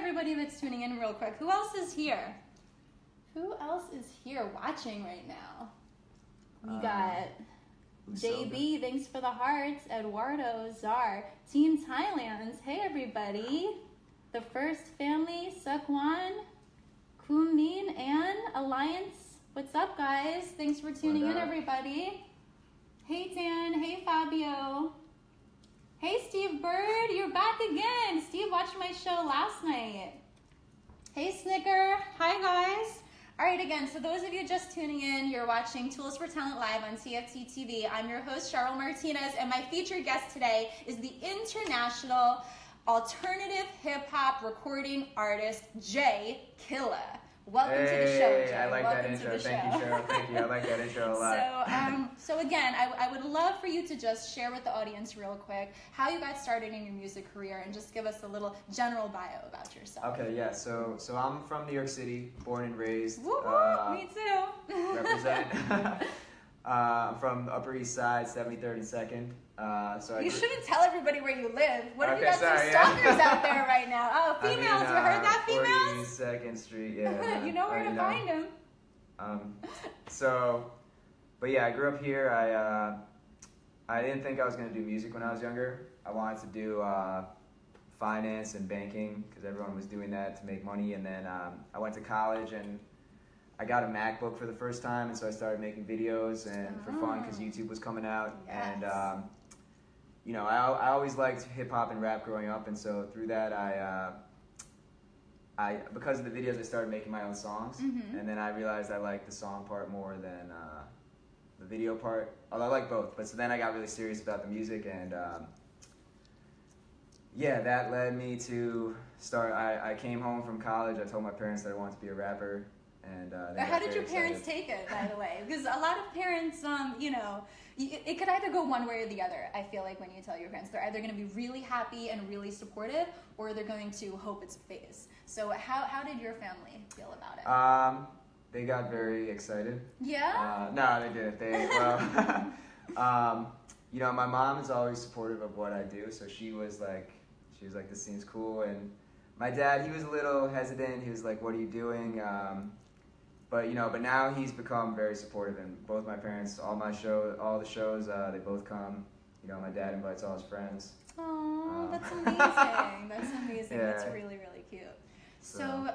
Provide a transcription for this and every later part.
everybody that's tuning in real quick. Who else is here? Who else is here watching right now? We got JB, thanks for the hearts. Eduardo, Zar, Team Thailand. Hey everybody. The First Family, Sakwan, Kumin, and Alliance. What's up, guys? Thanks for tuning in, everybody. Hey Dan, hey Fabio. Hey Steve Bird, you're back again. Steve watched my show last night. Hey Snicker, hi guys. All right, again, so those of you just tuning in, you're watching Tools for Talent Live on TFT TV. I'm your host, Cheryl Martinez, and my featured guest today is the international alternative hip-hop recording artist, Killa. Welcome to the show, Jay. I like that intro. Thank you, Cheryl. Thank you. I like that intro a lot. So again, I would love for you to just share with the audience real quick how you got started in your music career and just give us a little general bio about yourself. Okay, yeah. So I'm from New York City, born and raised. Woo-hoo, me too. Represent. I'm from the Upper East Side, 73rd and 2nd. You shouldn't tell everybody where you live. What if you got some stalkers out there right now? Oh, females, you heard that, females? 42nd Street, yeah. You know where to find them. But yeah, I grew up here. I didn't think I was going to do music when I was younger. I wanted to do finance and banking because everyone was doing that to make money. And then I went to college and I got a MacBook for the first time, and so I started making videos and for fun because YouTube was coming out. Yes. And you know, I always liked hip hop and rap growing up, and so through that I because of the videos I started making my own songs, and then I realized I liked the song part more than the video part. Although I like both, but so then I got really serious about the music, and yeah, that led me to start. I came home from college. I told my parents that I wanted to be a rapper. And how did your parents take it, by the way? Because a lot of parents, you know, it could either go one way or the other. I feel like when you tell your parents, they're either going to be really happy and really supportive, or they're going to hope it's a phase. So how did your family feel about it? They got very excited. Yeah? No, they didn't. You know, my mom is always supportive of what I do, so she was like, this seems cool. And my dad, he was a little hesitant. He was like, what are you doing? But you know, but now he's become very supportive, and both my parents, all the shows, they both come. You know, my dad invites all his friends. Oh, that's amazing. That's amazing. Yeah. That's really, really cute. So,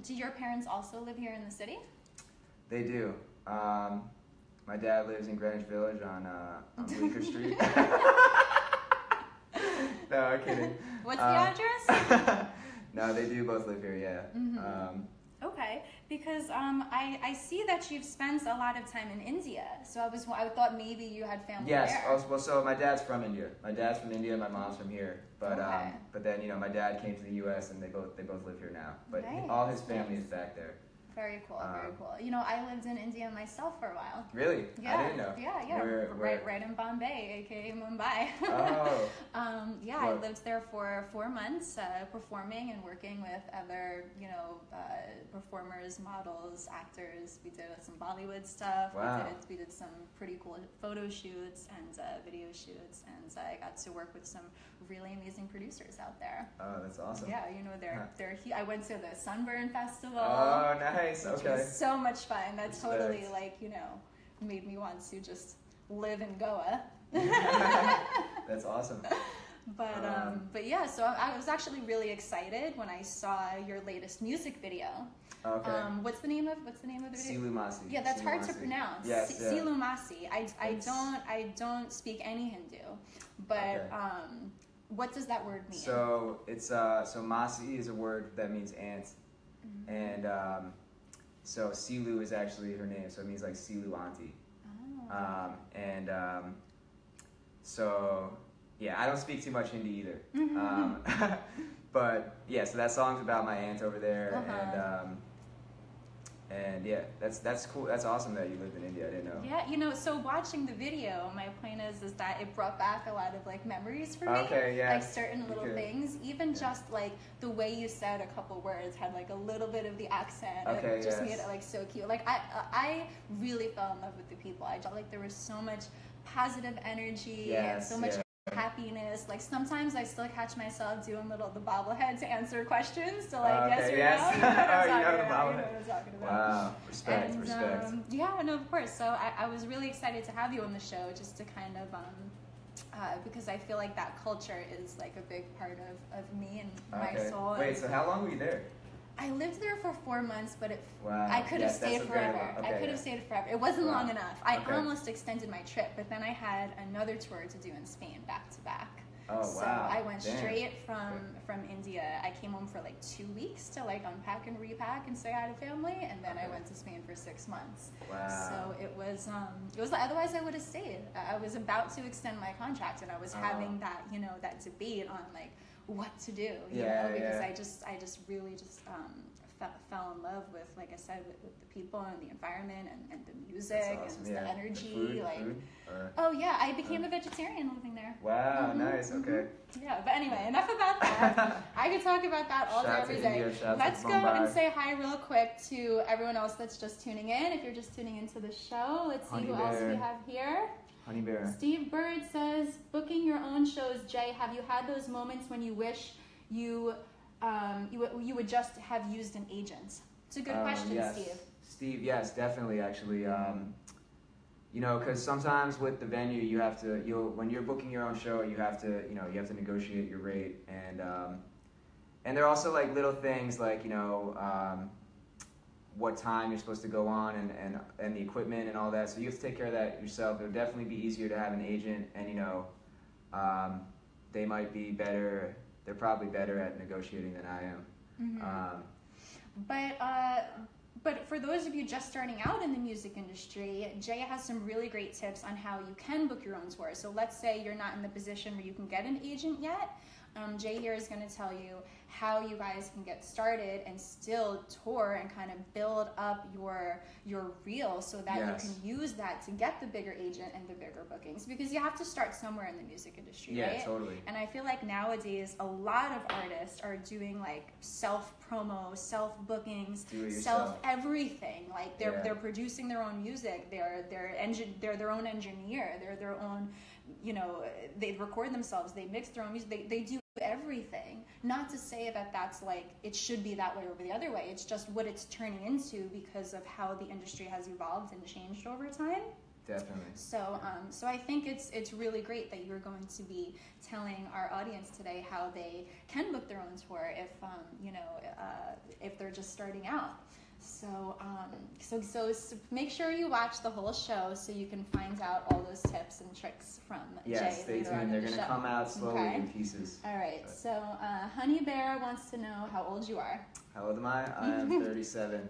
do your parents also live here in the city? They do. My dad lives in Greenwich Village on Bleecker Street. No, I'm kidding. What's the address? No, they do both live here, yeah. Okay, because I see that you've spent a lot of time in India, so I thought maybe you had family there. Yes, well, so my dad's from India. My dad's from India, my mom's from here. But but then, you know, my dad came to the U.S. and they both live here now. But nice. All his family is back there. Very cool, very cool. You know, I lived in India myself for a while. Really? Yeah. I didn't know. Yeah. Where? Right in Bombay, aka Mumbai. Oh. Yeah, I lived there for 4 months, performing and working with other, you know, performers, models, actors. We did some Bollywood stuff. Wow. We did some pretty cool photo shoots and video shoots, and I got to work with some really amazing producers out there. Oh, that's awesome. Yeah, you know, I went to the Sunburn Festival. Oh, nice. Which was so much fun. That totally, like, you know, made me want to just live in Goa. That's awesome. But yeah, so I was actually really excited when I saw your latest music video. Okay. What's the name of the video? Silumasi. Yeah, that's hard to pronounce. Yes. Silumasi. I don't speak any Hindu, but what does that word mean? So it's so Masi is a word that means aunt, and so Silu is actually her name, so it means like Silu auntie. Oh. So yeah, I don't speak too much Hindi either. But yeah, so that song's about my aunt over there, and yeah, that's cool. That's awesome that you lived in India. I didn't know. Yeah, you know, so watching the video, my point is that it brought back a lot of like memories for me. Okay, yeah. Like certain little things, even just like the way you said a couple words had like a little bit of the accent. Okay, and it just made it like so cute. Like I really felt in love with the people. I felt like there was so much positive energy and so much happiness. Like sometimes I still catch myself doing the bobblehead to answer questions. So like yes or yes. no. You know what I'm talking about. You know what I'm talking about. Wow, respect, respect. Yeah, no, of course. So I was really excited to have you on the show, just to kind of because I feel like that culture is like a big part of me and my soul. Wait, so how long were you there? I lived there for 4 months, but I could have stayed forever. I could have stayed forever. It wasn't long enough. I almost extended my trip, but then I had another tour to do in Spain back to back. Oh, so I went straight from India. I came home for like 2 weeks to like unpack and repack and say hi to family, and then I went to Spain for 6 months. Wow. So it was otherwise I would have stayed. I was about to extend my contract, and I was having that that debate on like what to do, because I just really fell in love with, like I said, with the people and the environment and the music and the energy. Food, oh yeah, I became a vegetarian living there. Wow, nice, okay. Yeah, but anyway, enough about that. I could talk about that all day, every day. Let's go and say hi real quick to everyone else that's just tuning in. If you're just tuning into the show, let's see who else we have here. Honey Bear. Steve Bird says, booking your own shows, Jay, have you had those moments when you wish you would just have used an agent? It's a good question, yes. Steve. Steve, yes, definitely, actually. Because sometimes with the venue, you have to, when you're booking your own show, you have to negotiate your rate, and there are also like little things like, what time you're supposed to go on and the equipment and all that. So you have to take care of that yourself. It would definitely be easier to have an agent, and they might be better. They're probably better at negotiating than I am. But for those of you just starting out in the music industry, Jay has some really great tips on how you can book your own tour. So let's say you're not in the position where you can get an agent yet. Jay here is going to tell you how you guys can get started and still tour and kind of build up your reel so that you can use that to get the bigger agent and the bigger bookings, because you have to start somewhere in the music industry, right? Yeah, totally. And I feel like nowadays a lot of artists are doing like self-promo, self-bookings, self-everything. Like they're producing their own music, they're their own engineer, they're their own, they record themselves, they mix their own music, they do everything. Not to say that that's like it should be that way or the other way. It's just what it's turning into because of how the industry has evolved and changed over time. Definitely. So I think it's really great that you're going to be telling our audience today how they can book their own tour if they're just starting out. So make sure you watch the whole show so you can find out all those tips and tricks from Jay. Stay tuned. They're going to come out slowly in pieces. All right. So Honey Bear wants to know how old you are. How old am I? I am 37.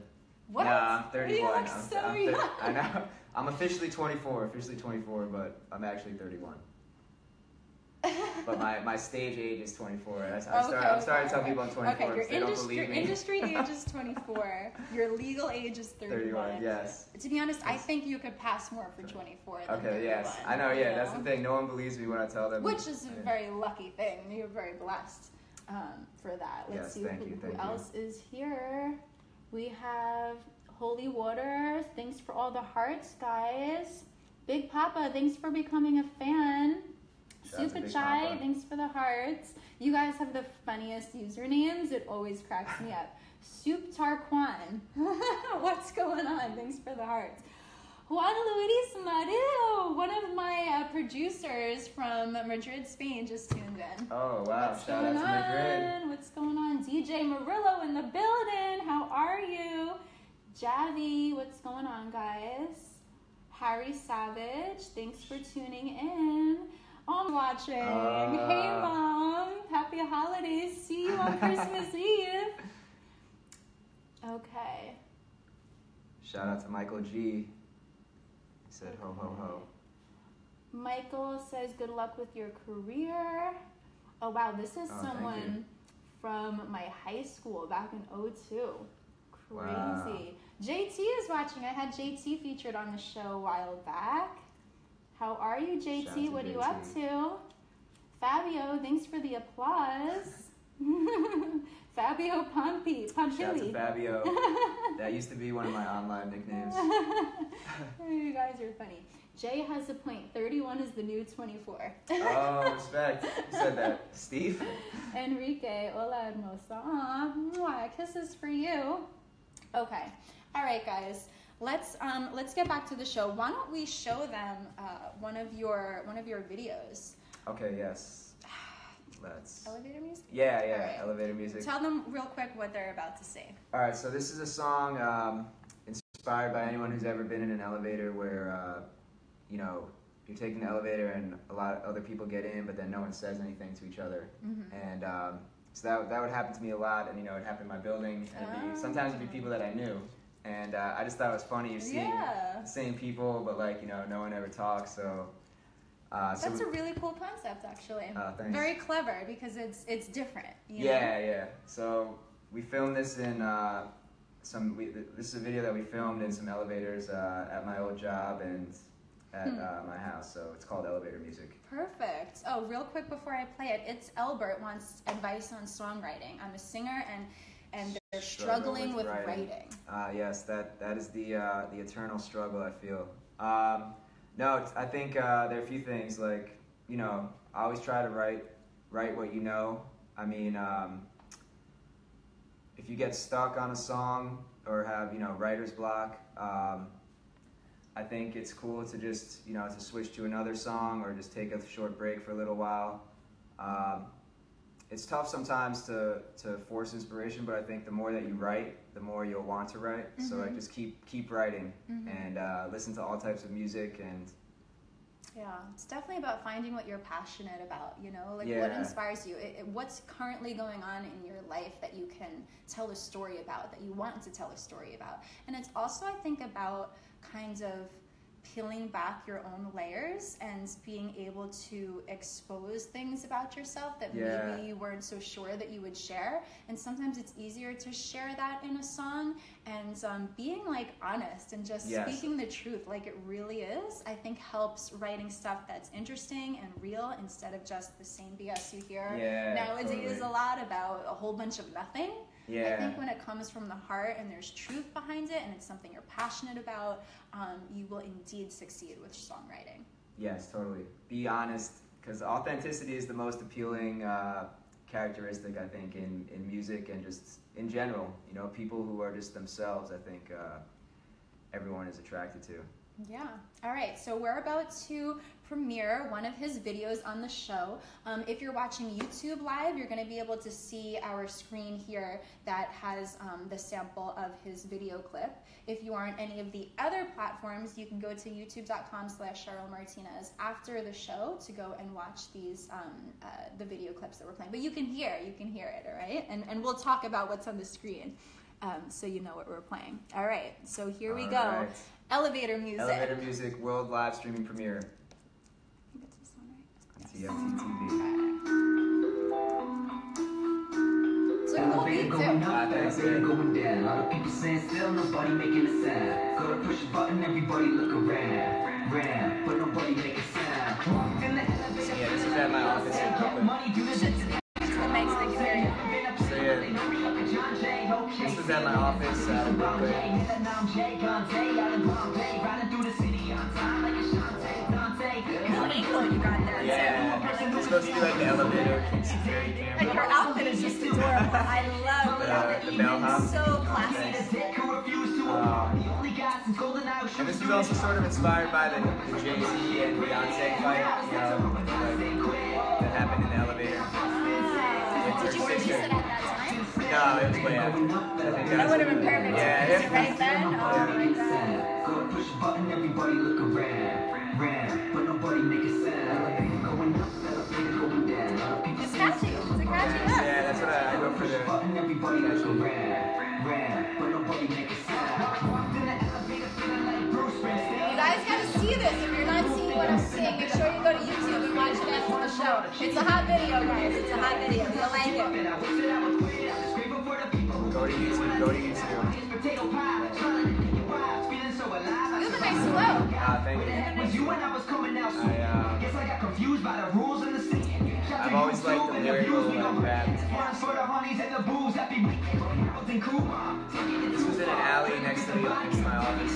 What? Nah, I'm 31. You look so young. I know. I'm officially 24, but I'm actually 31. But my stage age is 24. I'm starting to tell people I'm 24 because they don't believe me. Your industry age is 24. Your legal age is 31. Yes. To be honest, I think you could pass more for 24 than 31. Yes. I know, that's the thing. No one believes me when I tell them. Which is a very lucky thing. You're very blessed for that. Let's see who else is here. We have Holy Water. Thanks for all the hearts, guys. Big Papa, thanks for becoming a fan. Super Chai, thanks for the hearts. You guys have the funniest usernames. It always cracks me up. Soup Tarquan. What's going on? Thanks for the hearts. Juan Luis Mario, one of my producers from Madrid, Spain, just tuned in. Oh, wow. Shout out to Madrid. What's going on? DJ Murillo in the building. How are you? Javi, what's going on, guys? Harry Savage, thanks for tuning in. I'm watching. Hey, Mom. Happy holidays. See you on Christmas Eve. Okay. Shout out to Michael G. He said ho, ho, ho. Michael says good luck with your career. Oh, wow. This is someone from my high school back in 2002. Crazy. Wow. JT is watching. I had JT featured on the show a while back. How are you, JT? What are you up to? Fabio, thanks for the applause. Fabio Pompili. Shout out to Fabio. That used to be one of my online nicknames. You guys are funny. Jay has a point. 31 is the new 24. Oh, respect. Who said that? Steve? Enrique, hola hermosa. Aw, mwah, kisses for you. Okay. All right, guys. Let's get back to the show. Why don't we show them one of your videos? Okay. Yes. Let's. Elevator music. Yeah. Right. Elevator music. Tell them real quick what they're about to say. All right. So this is a song inspired by anyone who's ever been in an elevator where you know, you're taking the elevator and a lot of other people get in, but then no one says anything to each other. And so that would happen to me a lot, and you know, it happened in my building. And sometimes it'd be people that I knew, and I just thought it was funny. You're seeing the same people, but like, you know, no one ever talks. So that's a really cool concept, actually. Thanks. Very clever because it's different. You know? Yeah. So we filmed this in this is a video that we filmed in some elevators at my old job and at my house, so it's called Elevator Music. Perfect. Oh, real quick before I play it, it's Albert wants advice on songwriting. I'm a singer and they're struggling with writing. Yes, that is the eternal struggle, I feel. No, I think there are a few things, like, you know, I always try to write what you know. I mean, if you get stuck on a song or have, you know, writer's block, I think it's cool to just, you know, to switch to another song or just take a short break for a little while. It's tough sometimes to force inspiration, but I think the more that you write, the more you'll want to write. So like, just keep writing and listen to all types of music. And yeah, it's definitely about finding what you're passionate about, you know, like what inspires you, what's currently going on in your life that you can tell a story about, that you want to tell a story about. And it's also, I think, about kind of peeling back your own layers and being able to expose things about yourself that maybe you weren't so sure that you would share. And sometimes it's easier to share that in a song, and being like honest and just speaking the truth like it really is, I think helps writing stuff that's interesting and real instead of just the same BS you hear nowadays a lot about a whole bunch of nothing. I think when it comes from the heart and there's truth behind it and it's something you're passionate about, you will indeed succeed with songwriting. Yes, totally. Be honest, because authenticity is the most appealing characteristic, I think, in music and just in general. You know, people who are just themselves, I think everyone is attracted to. Yeah. All right. So we're about to premiere one of his videos on the show. If you're watching YouTube live, you're going to be able to see our screen here that has the sample of his video clip. If you are on any of the other platforms, you can go to youtube.com/Cheryl Martinez after the show to go and watch these the video clips that we're playing. But you can hear it, all right? And we'll talk about what's on the screen. So you know what we're playing. All right, so here we go. Right. Elevator Music. Elevator Music World Live Streaming Premiere. I think it's this one, right? TFT TV. It's a cool beat, too. Elevator going down. A lot of people saying still, nobody making a sound. Go to push a button, everybody look around. But nobody make a sound. So yeah, this is at my office in Brooklyn. This was at my office in Brooklyn. Yeah, it's supposed to be like the elevator security camera. And your outfit is just adorable. I love the outfit. The bellhop. So classic. And this was also sort of inspired by the Jay-Z and Beyonce fight, you know, like, that happened in the elevator. Did you produce it at that time? No, it was way after. That would have been perfect. Yeah. Right then? Oh my god. Go push a button, everybody look around. But nobody make a sound. Going up, going down. It's catchy. It's a catchy hook. Yeah, that's what I go for the button, everybody look around. But nobody make a sound. You guys gotta see this. If you're not seeing what I'm seeing, make sure you go to YouTube and watch it after the show. It's a hot video, guys. It's a hot video. You'll like it. Go to YouTube. Go to YouTube. You have a nice flow. Thank you. I've always liked the lyrical rap This was in an alley next to my office.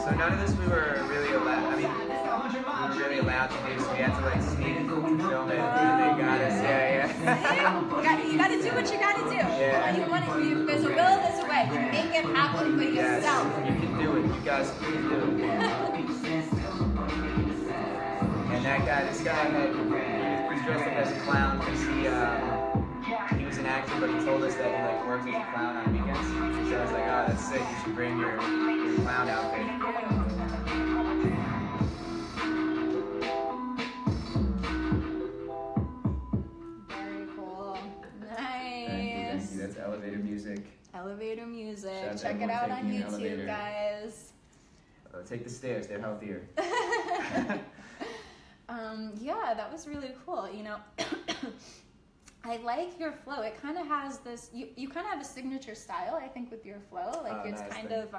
So none of this we were really allowed. I mean, we were really allowed to do. So we had to like sneak film it. And they got us. Yeah. You gotta do what you gotta do. Yeah. There's a will, there's a way. You make it happen for yourself. You can do it. You guys can do it. And that guy, this guy, he was dressed up as a clown because he was an actor, but he told us that he like worked as a clown on weekends. So I was like, oh, that's sick. You should bring your clown outfit. Very cool. Nice. Thank you. That's elevator music. Elevator music. Shout out to Check it everyone out on taking an YouTube, elevator. guys. Take the stairs. They're healthier. Yeah, that was really cool. You know, I like your flow. It kind of has this. You kind of have a signature style, I think, with your flow. Like it's nice, kind of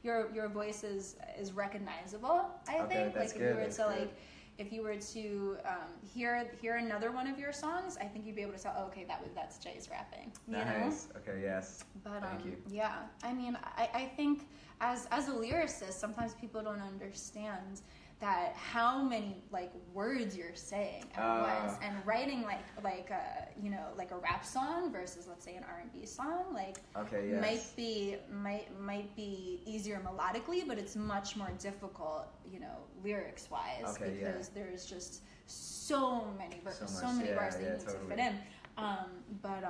your voice is recognizable. I think. That's like good, if you were to hear another one of your songs, I think you'd be able to tell. Oh, okay, that's Jay's rapping. You know? Okay. Yes. But Thank you. yeah, I mean, I think as a lyricist, sometimes people don't understand that how many like words you're saying at once, and writing like a rap song versus, let's say, an R&B song, might be easier melodically, but it's much more difficult, lyrics wise, because there's just so many bars that you need to fit in. But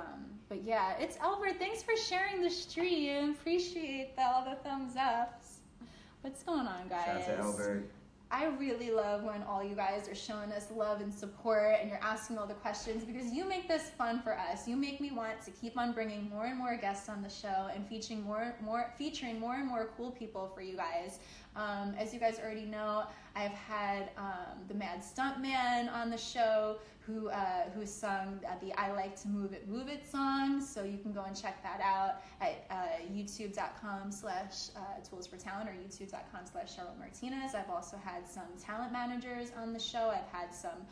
yeah, it's Albert. Thanks for sharing the stream. Appreciate all the thumbs ups. What's going on, guys? Shout out to Albert. I really love when all you guys are showing us love and support and you're asking all the questions, because you make this fun for us. You make me want to keep on bringing more and more guests on the show and featuring more and more cool people for you guys. As you guys already know, I've had the Mad Stuntman on the show who sung the I Like to Move It song, so you can go and check that out at youtube.com/toolsfortalent or youtube.com/Cheryl Martinez. I've also had some talent managers on the show. I've had some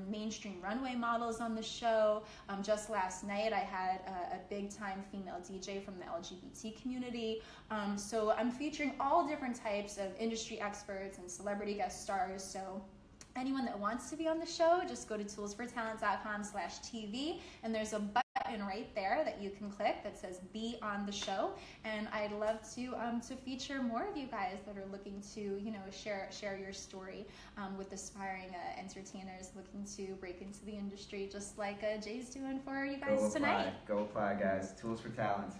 mainstream runway models on the show. Just last night I had a big time female DJ from the LGBT community. So I'm featuring all different types of industry experts and celebrity guest stars. So anyone that wants to be on the show, just go to toolsfortalent.com/TV, and there's a button right there that you can click that says "Be on the Show." And I'd love to feature more of you guys that are looking to share your story with aspiring entertainers looking to break into the industry, just like Jay's doing for you guys tonight. Go apply, guys. Tools for Talent.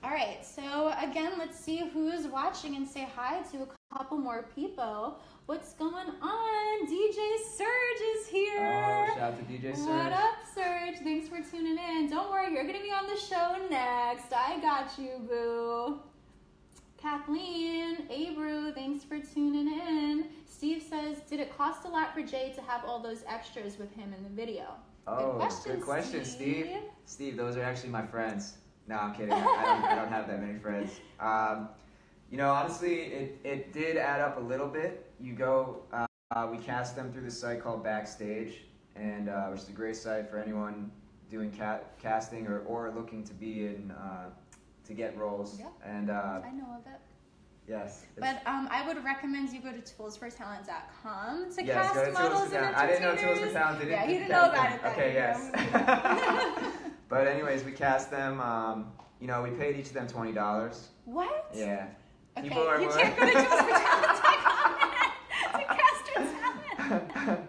All right, so again, let's see who's watching and say hi to a couple more people. What's going on? DJ Surge is here. Oh, shout out to DJ Surge. What up, Surge? Thanks for tuning in. Don't worry, you're going to be on the show next. I got you, boo. Kathleen, Abru, thanks for tuning in. Steve says, did it cost a lot for Jay to have all those extras with him in the video? Oh, good question, Steve. Steve, those are actually my friends. No, I'm kidding. I don't have that many friends. Honestly, it did add up a little bit. You go, we cast them through this site called Backstage, and which is a great site for anyone doing casting or looking to be in to get roles. Yeah, and I know of it. Yes. But I would recommend you go to toolsfortalent.com to yes, cast models and entertainers. I didn't know Tools for Talent didn't. Yeah, you didn't know about it. Okay, yes. But anyways, we cast them. We paid each of them $20. What? Yeah. Okay, People are you can't go to toolsfortalent.com to cast your talent.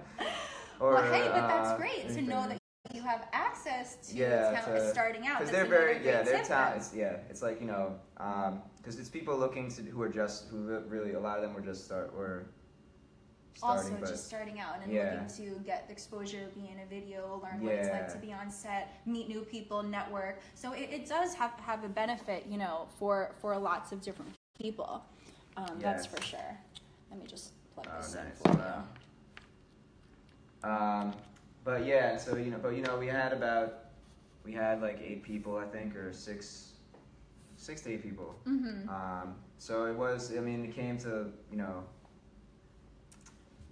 Well, hey, but that's great to know that you have access to talent starting out. Because they're they're talent. It's like because it's people looking to who really a lot of them were just starting. Also, just starting out and looking to get exposure, be in a video, learn what it's like to be on set, meet new people, network. So it does have a benefit, for lots of different people. That's for sure. Let me just plug this in for you. But yeah, so we had like 8 people, I think, or 6 to 8 people. Mm-hmm. So it was. I mean, it came to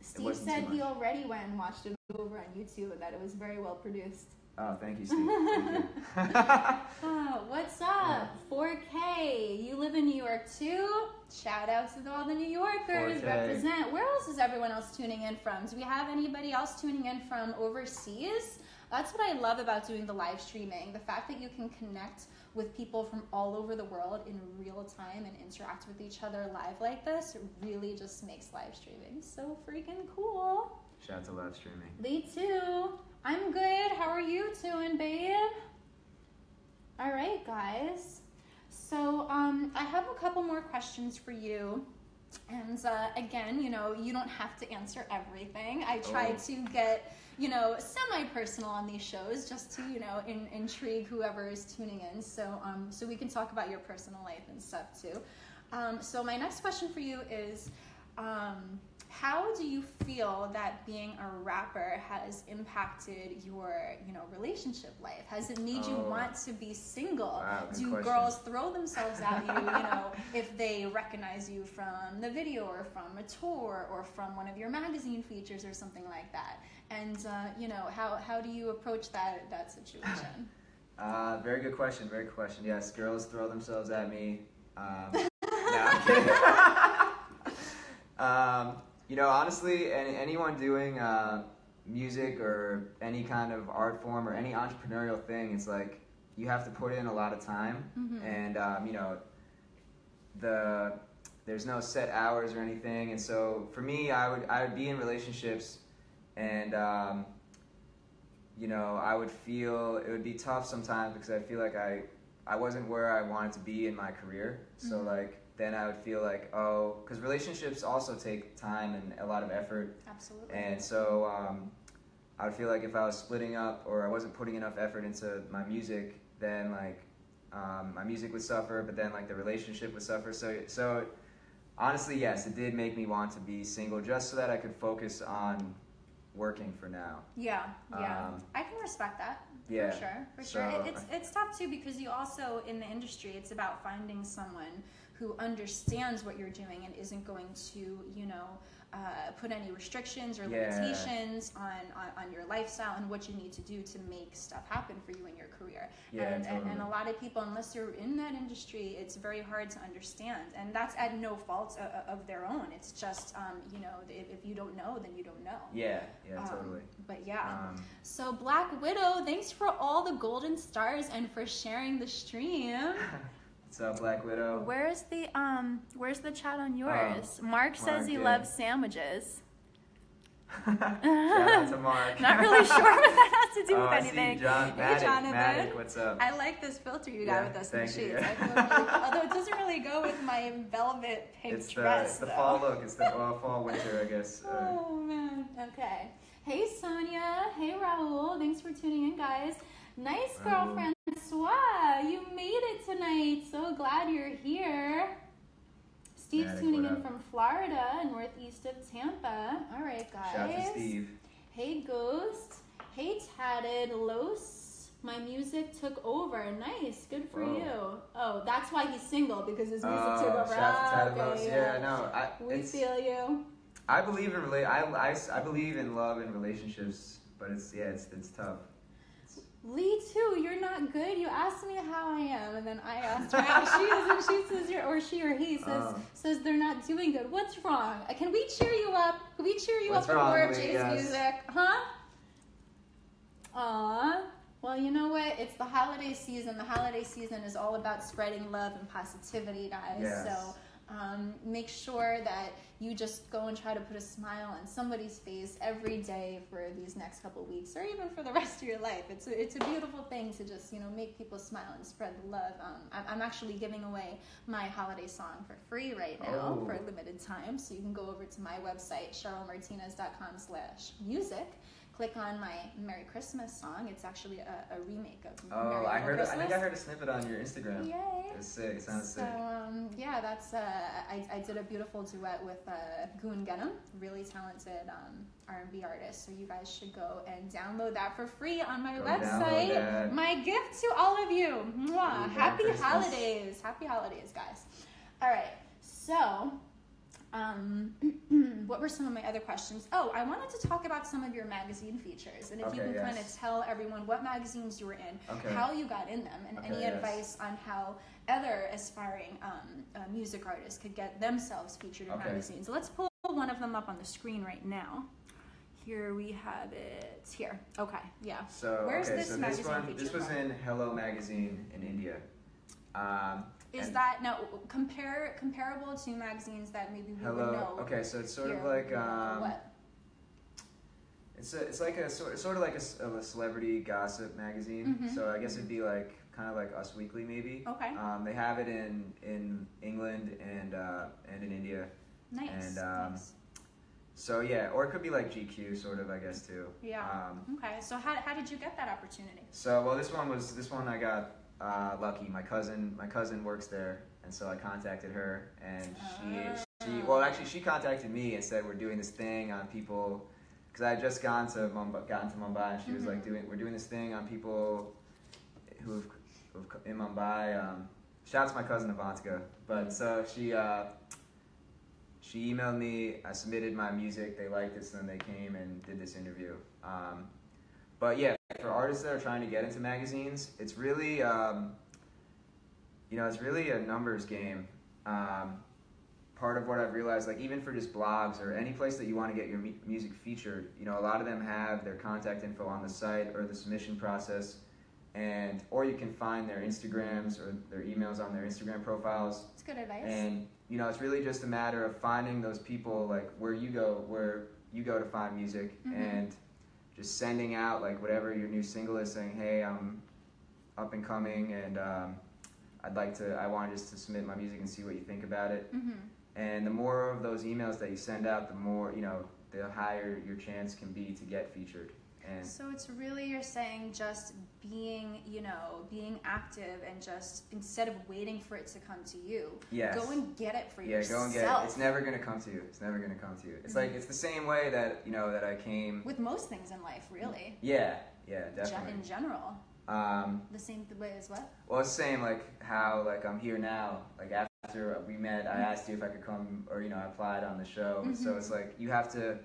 Steve said he already went and watched it over on YouTube and that it was very well produced. Oh, thank you, Steve. Thank you. What's up? 4K. You live in New York too? Shout out to all the New Yorkers. 4K. Represent. Where else is everyone else tuning in from? Do we have anybody else tuning in from overseas? That's what I love about doing the live streaming. The fact that you can connect with people from all over the world in real time and interact with each other live like this really just makes live streaming so freaking cool. Shout out to live streaming. Lee too. I'm good. How are you doing, babe? All right, guys. So I have a couple more questions for you. And again, you know, you don't have to answer everything. I try to get, you know, semi-personal on these shows just to, you know, intrigue whoever is tuning in. So so we can talk about your personal life and stuff too. So my next question for you is, how do you feel that being a rapper has impacted your, you know, relationship life? Has it made you want to be single? Wow, do question. Girls throw themselves at you, you know, if they recognize you from the video or from a tour or from one of your magazine features or something like that? And, you know, how do you approach that situation? Very good question. Very good question. Yes, girls throw themselves at me. No, I'm kidding. You know, honestly, anyone doing music or any kind of art form or any entrepreneurial thing, it's like you have to put in a lot of time, and you know, there's no set hours or anything. And so for me, I would be in relationships, and you know, I would feel it would be tough sometimes because I feel like I wasn't where I wanted to be in my career. So like, then I would feel like, oh, because relationships also take time and a lot of effort. Absolutely. And so I would feel like if I was splitting up or I wasn't putting enough effort into my music, then like my music would suffer, but then like the relationship would suffer. So honestly, yes, it did make me want to be single just so that I could focus on working for now. Yeah. I can respect that. Yeah. For sure. It's tough too because you also, in the industry, it's about finding someone who understands what you're doing and isn't going to, you know, put any restrictions or limitations on your lifestyle and what you need to do to make stuff happen for you in your career. And a lot of people, unless you're in that industry, it's very hard to understand. And that's at no fault of their own. It's just, you know, if you don't know, then you don't know. Yeah, totally. But yeah. So Black Widow, thanks for all the golden stars and for sharing the stream. What's up, Black Widow? Where's the chat on yours? Mark says he loves sandwiches. Shout out to Mark. Not really sure what that has to do with I anything. See Jonathan. Jonathan. What's up? I like this filter you got with us in the thank you. sheets. I feel really cool. Although it doesn't really go with my velvet pink dress. It's the fall look. It's the fall winter, I guess. Oh man. Okay. Hey Sonia. Hey Raul. Thanks for tuning in, guys. Nice girl, Francois. You made it tonight. So glad you're here. Steve's tuning in from Florida, northeast of Tampa. All right, guys. Shout out to Steve. Hey, Ghost. Hey, Tatted. Los. My music took over. Nice. Good for you. Oh, that's why he's single, because his music took over. Shout out to Tatted Los. Yeah, no. We feel you. I believe in I believe in love and relationships, but it's tough. Lee too, you're not good. You asked me how I am, and then I asked her how she is, and she says, she or he says they're not doing good. What's wrong? Can we cheer you up? Can we cheer you up with more of Jay's music? Huh? Aw. Well, you know what? It's the holiday season. The holiday season is all about spreading love and positivity, guys. Yes. So make sure that you just go and try to put a smile on somebody's face every day for these next couple of weeks, or even for the rest of your life. It's a beautiful thing to just, you know, make people smile and spread the love. I'm actually giving away my holiday song for free right now for a limited time, so you can go over to my website, CherylMartinez.com/music. Click on my Merry Christmas song. It's actually a remake of Merry Christmas. I think I heard a snippet on your Instagram. Yay! It was sick. It sounds sick. So yeah, that's I did a beautiful duet with Goon Gunnum, really talented R&B artist. So you guys should go and download that for free on my website. My gift to all of you. Mwah. Happy holidays. Happy holidays, guys. All right. So What were some of my other questions? Oh, I wanted to talk about some of your magazine features, and if you can kind of tell everyone what magazines you were in, how you got in them, and any advice on how other aspiring music artists could get themselves featured in magazines. Let's pull one of them up on the screen right now. Here we have it. Here. Okay. Yeah. So where's this magazine feature? This was in Hello magazine in India. Is that now comparable to magazines that maybe we would know? Okay, so it's sort of like what? It's like sort of like a celebrity gossip magazine. So I guess it'd be like kind of like Us Weekly maybe. Okay. They have it in England and in India. Nice. And nice. So yeah, or it could be like GQ sort of, I guess too. Yeah. Okay. So how did you get that opportunity? So well, this one I got lucky. My cousin works there, and so I contacted her, and she contacted me and said we're doing this thing on people, because I had just gotten to Mumbai, and she was like we're doing this thing on people who've in Mumbai. Shout out to my cousin Avantika, but so she emailed me, I submitted my music, they liked it, so then they came and did this interview. But yeah, for artists that are trying to get into magazines, it's really, it's really a numbers game. Part of what I've realized, like even for just blogs or any place that you want to get your music featured, a lot of them have their contact info on the site or the submission process, or you can find their Instagrams or their emails on their Instagram profiles. That's good advice. And it's really just a matter of finding those people, like where you go to find music, and just sending out like whatever your new single is, saying, hey, I'm up and coming, and I want just to submit my music and see what you think about it. And the more of those emails that you send out, the more the higher your chance can be to get featured. And so it's really, you're saying, just being active, and just instead of waiting for it to come to you, go and get it for yourself. Yeah, go and get it. It's never going to come to you. It's like, it's the same way that, that I came... With most things in life, really. Yeah, definitely. In general. The same way as what? Well, it's the same, like how, like I'm here now, like after we met, I asked you if I could come, or, I applied on the show. So it's like, you have to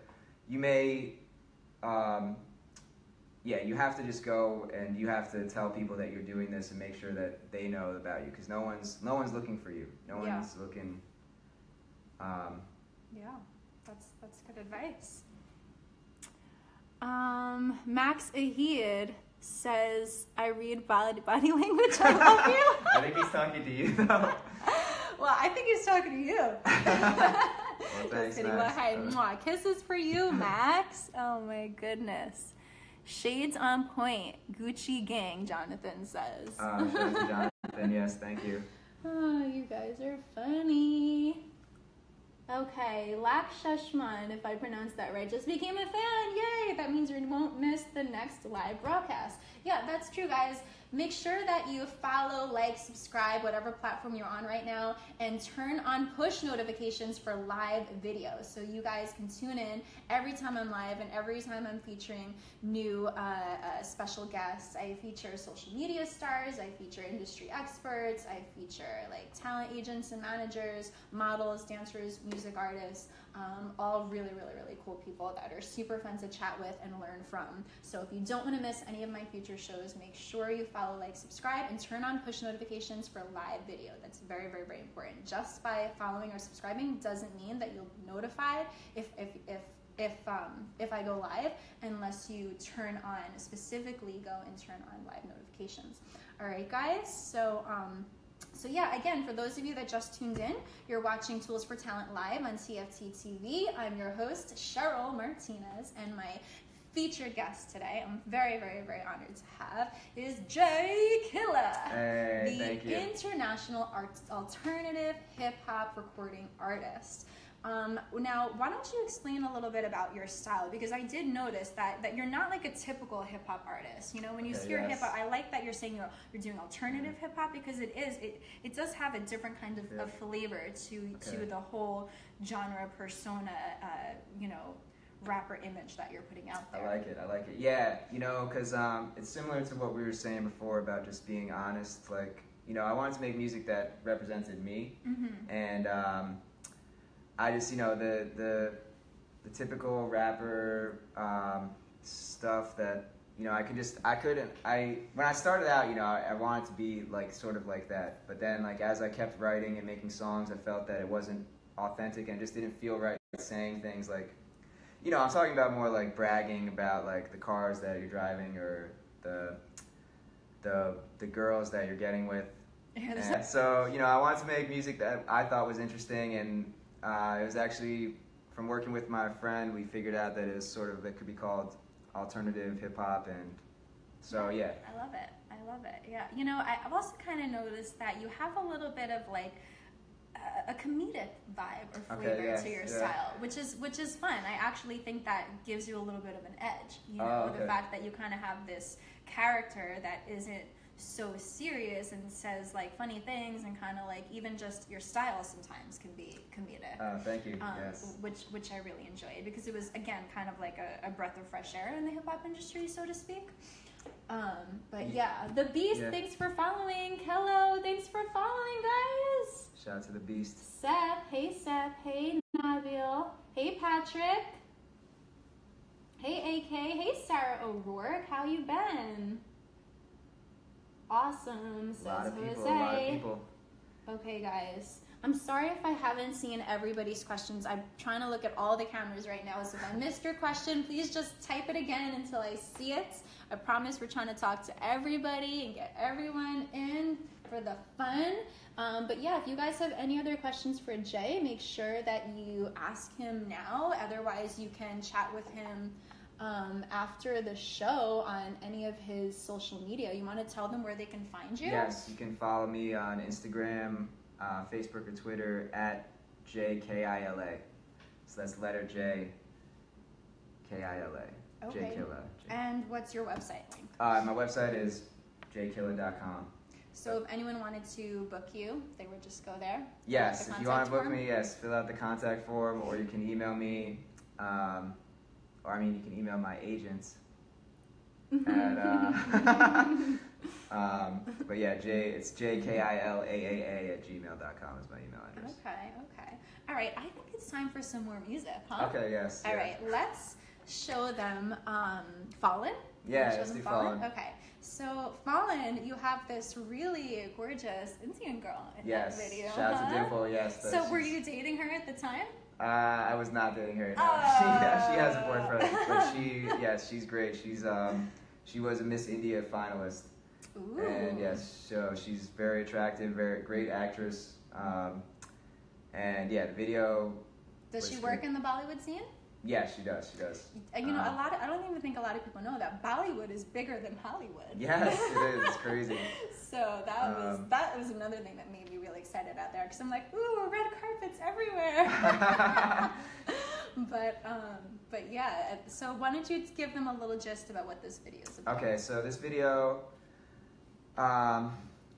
just go, and you have to tell people that you're doing this and make sure that they know about you, because no one's looking for you. No one's looking. That's good advice. Max Ahid says, I read body language. I love you. I think he's talking to you, though. Well, I think he's talking to you. Well, thanks, Max. Well, hi, mwah. Kisses for you, Max. Oh my goodness. Shades on point. Gucci gang, Jonathan says. Shades to Jonathan, yes, thank you. Oh, you guys are funny. Okay, Lakshashman, if I pronounced that right, just became a fan. Yay! That means you won't miss the next live broadcast. Yeah, that's true, guys. Make sure that you follow, like, subscribe, whatever platform you're on right now, and turn on push notifications for live videos, so you guys can tune in every time I'm live and every time I'm featuring new special guests. I feature social media stars, I feature industry experts, I feature like talent agents and managers, models, dancers, music artists, all really, really, really cool people that are super fun to chat with and learn from. So if you don't want to miss any of my future shows, make sure you follow, like, subscribe, and turn on push notifications for live video. That's very, very, very important. Just by following or subscribing doesn't mean that you'll be notified if I go live, unless you specifically go and turn on live notifications. All right, guys. So yeah, again, for those of you that just tuned in, you're watching Tools for Talent Live on TFT TV. I'm your host, Cheryl Martinez, and my featured guest today, I'm very, very, very honored to have, is Killa, thank you. International alternative hip-hop recording artist. Now, why don't you explain a little bit about your style? Because I did notice that you're not like a typical hip-hop artist. When you hear hip-hop, I like that you're saying you're doing alternative hip-hop, because it does have a different kind of flavor to the whole genre persona, rapper image that you're putting out there. I like it. Yeah, because it's similar to what we were saying before about just being honest. Like, I wanted to make music that represented me, and I just, the typical rapper stuff that, when I started out, I wanted to be like sort of like that. But then like as I kept writing and making songs, I felt that it wasn't authentic and just didn't feel right saying things like, I'm talking about more like bragging about like the cars that you're driving or the girls that you're getting with. And so, I wanted to make music that I thought was interesting, and it was actually from working with my friend, we figured out that it could be called alternative hip hop, and so yeah. I love it. Yeah, I've also kind of noticed that you have a little bit of like a comedic vibe or flavor to your style, which is fun. I actually think that gives you a little bit of an edge. The fact that you kind of have this character that isn't so serious and says like funny things, and kind of like even just your style sometimes can be comedic. Thank you. Yes. Which I really enjoyed, because it was again kind of like a breath of fresh air in the hip hop industry, so to speak. But yeah, the Beast, thanks for following. Hello, thanks for following, guys. Shout out to the Beast. Seth, hey Nabil, hey Patrick, hey AK, hey Sarah O'Rourke, how you been? Awesome, says Jose. A lot of people. Okay, guys. I'm sorry if I haven't seen everybody's questions. I'm trying to look at all the cameras right now, so if I missed your question, please just type it again until I see it. I promise we're trying to talk to everybody and get everyone in for the fun. But yeah, if you guys have any other questions for Jay, make sure that you ask him now. Otherwise, you can chat with him after the show on any of his social media. You want to tell them where they can find you? Yes, you can follow me on Instagram, Facebook, or Twitter at JKILA. So that's letter J, KILA. Okay. J-Killa. And what's your website link? My website is jkilla.com. So if anyone wanted to book you, they would just go there? Yes, if you want to book me, yes, fill out the contact form, or you can email me. You can email my agents. But yeah, it's jkilaaa@gmail.com is my email address. Okay. All right, I think it's time for some more music, huh? Okay, yes. All right, let's show them Fallen. Yeah, let's do Fallen. Okay, so Fallen, you have this really gorgeous Indian girl in that video. Yes, shout out to Dimple, yes. So were you dating her at the time? I was not dating her. No. She has a boyfriend, but she's great. She was a Miss India finalist. Ooh. And yes, so she's very attractive, very great actress. And yeah, the video. Does she work in the Bollywood scene? Yeah, she does. I don't even think a lot of people know that Bollywood is bigger than Hollywood. Yes, it is. It's crazy. So that was another thing that made me really excited out there, because I'm like, ooh, red carpets everywhere. But yeah. So why don't you give them a little gist about what this video is about? Okay, so this video.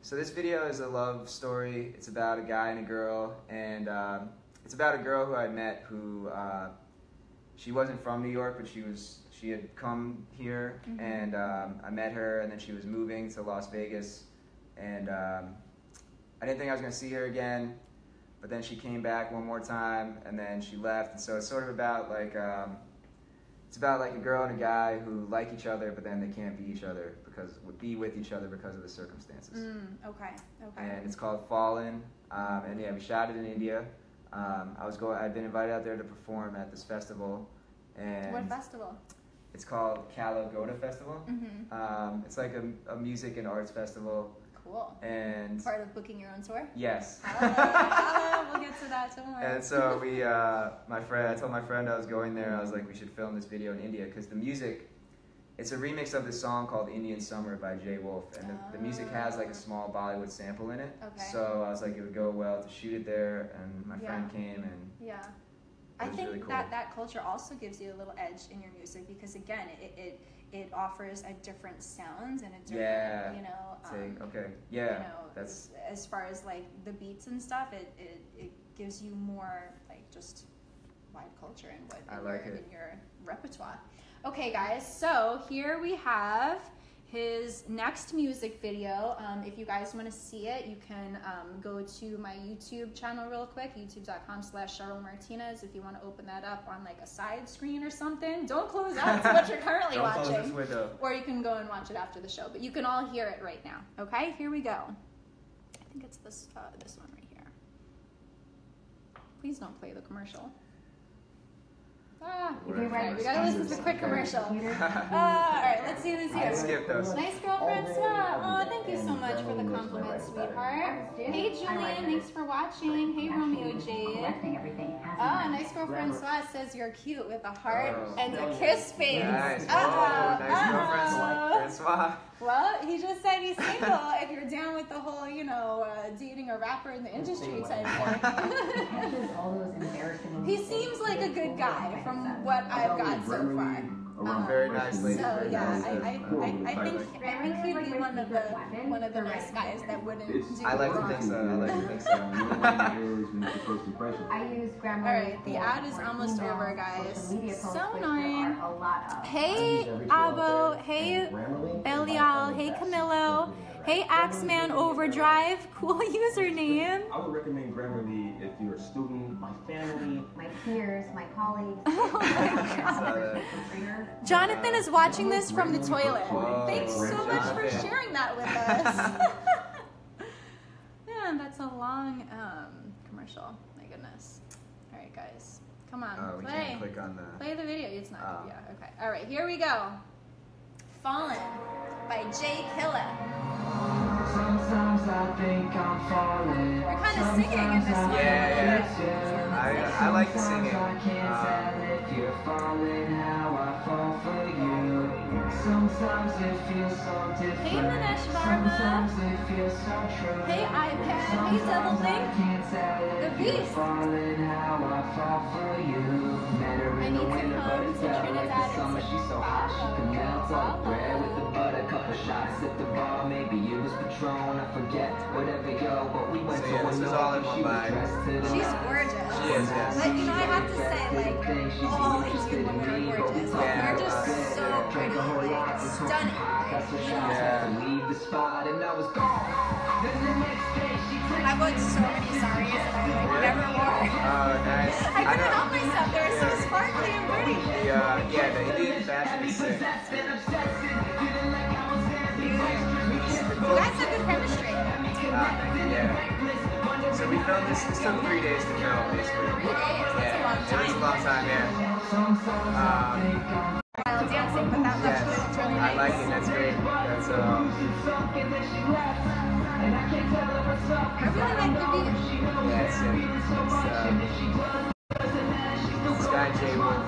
This video is a love story. It's about a guy and a girl, and it's about a girl who I met who. She wasn't from New York, but she had come here, mm-hmm. and I met her, and then she was moving to Las Vegas, and I didn't think I was going to see her again, but then she came back one more time, and then she left, and so it's sort of about like a girl and a guy who like each other, but then they can't be with each other because of the circumstances. Okay. And it's called Fallen, and yeah, we shot it in India. I'd been invited out there to perform at this festival. And what festival? It's called Kala Festival. Mm-hmm. It's like a music and arts festival. Cool. And part of booking your own tour? Yes. We'll get to that tomorrow. And so I told my friend I was going there. I was like, we should film this video in India, because the music, it's a remix of this song called Indian Summer by Jay Wolf, and the music has like a small Bollywood sample in it. Okay. So I was like, it would go well to shoot it there, and my friend came, and I think really cool. that culture also gives you a little edge in your music, because again, it offers a different sound and a different, that's as far as like the beats and stuff, it gives you more like just wide culture and in your repertoire. Okay, guys, so here we have his next music video. If you guys want to see it, you can go to my YouTube channel real quick, youtube.com/Cheryl Martinez. If you want to open that up on like a side screen or something, don't close out to what you're currently watching. Close this window. Or you can go and watch it after the show. But you can all hear it right now. Okay, here we go. I think it's this one right here. Please don't play the commercial. Right, we gotta listen to the quick commercial. All right, let's see who's here. Skip those. Nice girl, Francois. Oh, thank you so much for the compliment, sweetheart. Hey, Julian, thanks for watching. Hey, Romeo Jade. Oh, nice girl, Francois says you're cute with a heart and a kiss face. Nice. Nice girl, Francois. Well, he just said he's single. If you're down with the whole, dating a rapper in the industry type thing. He seems like a good guy from what I've got so far. Very nice lady. So yeah, I think he'd be one of the nice guys that wouldn't do I like wrong. to think so. I like to think so. All right, the ad is almost over, guys. So annoying. Hey, Abo. Hey, Belial. Hey, Camilo. Hey, Axeman Overdrive. Cool username. I would recommend Grammarly if you're a student, my family, my peers, my colleagues. Oh my God. Jonathan is watching this from the toilet. Thanks so much for sharing that with us. Man, that's a long commercial. My goodness. All right, guys. Come on, We play. can't click on the... Play the video. It's not. Yeah, okay. All right, here we go. Fallen by Killa. Sometimes I think I'm falling. We're kind of singing in this one. Yeah. I like the singing. I can't tell if you're falling, how I fall for you. Sometimes it feels so different. Hey, Manesh Barba. Sometimes it feels so true. Hey, iPad. Hey, Double Think. The Beast. Falling, how I fall for you. Met her in the winter, but it's like the summer. She's so hot, she can melt up bread with the butter. Couple shots at the bar, maybe it was Patron. I forget, whatever, yo. But we went to this is all in one bag. She's gorgeous. She is, yes. But I have to say, all Indian women are gorgeous. They're just so pretty, stunning. Leave the spot and I was gone. Then the next day she I bought so many saris that I never wore. Oh, nice. I couldn't help myself. They're so sparkly and pretty. The Indian fashion is sick. You guys have good chemistry. So we filmed this took 3 days to film, basically. 3 days? That's a long time. It was a long time, While dancing, but that much was really nice. I like it, that's great. That's, I really like the beat. yeah, it's this guy, Jay Wolf.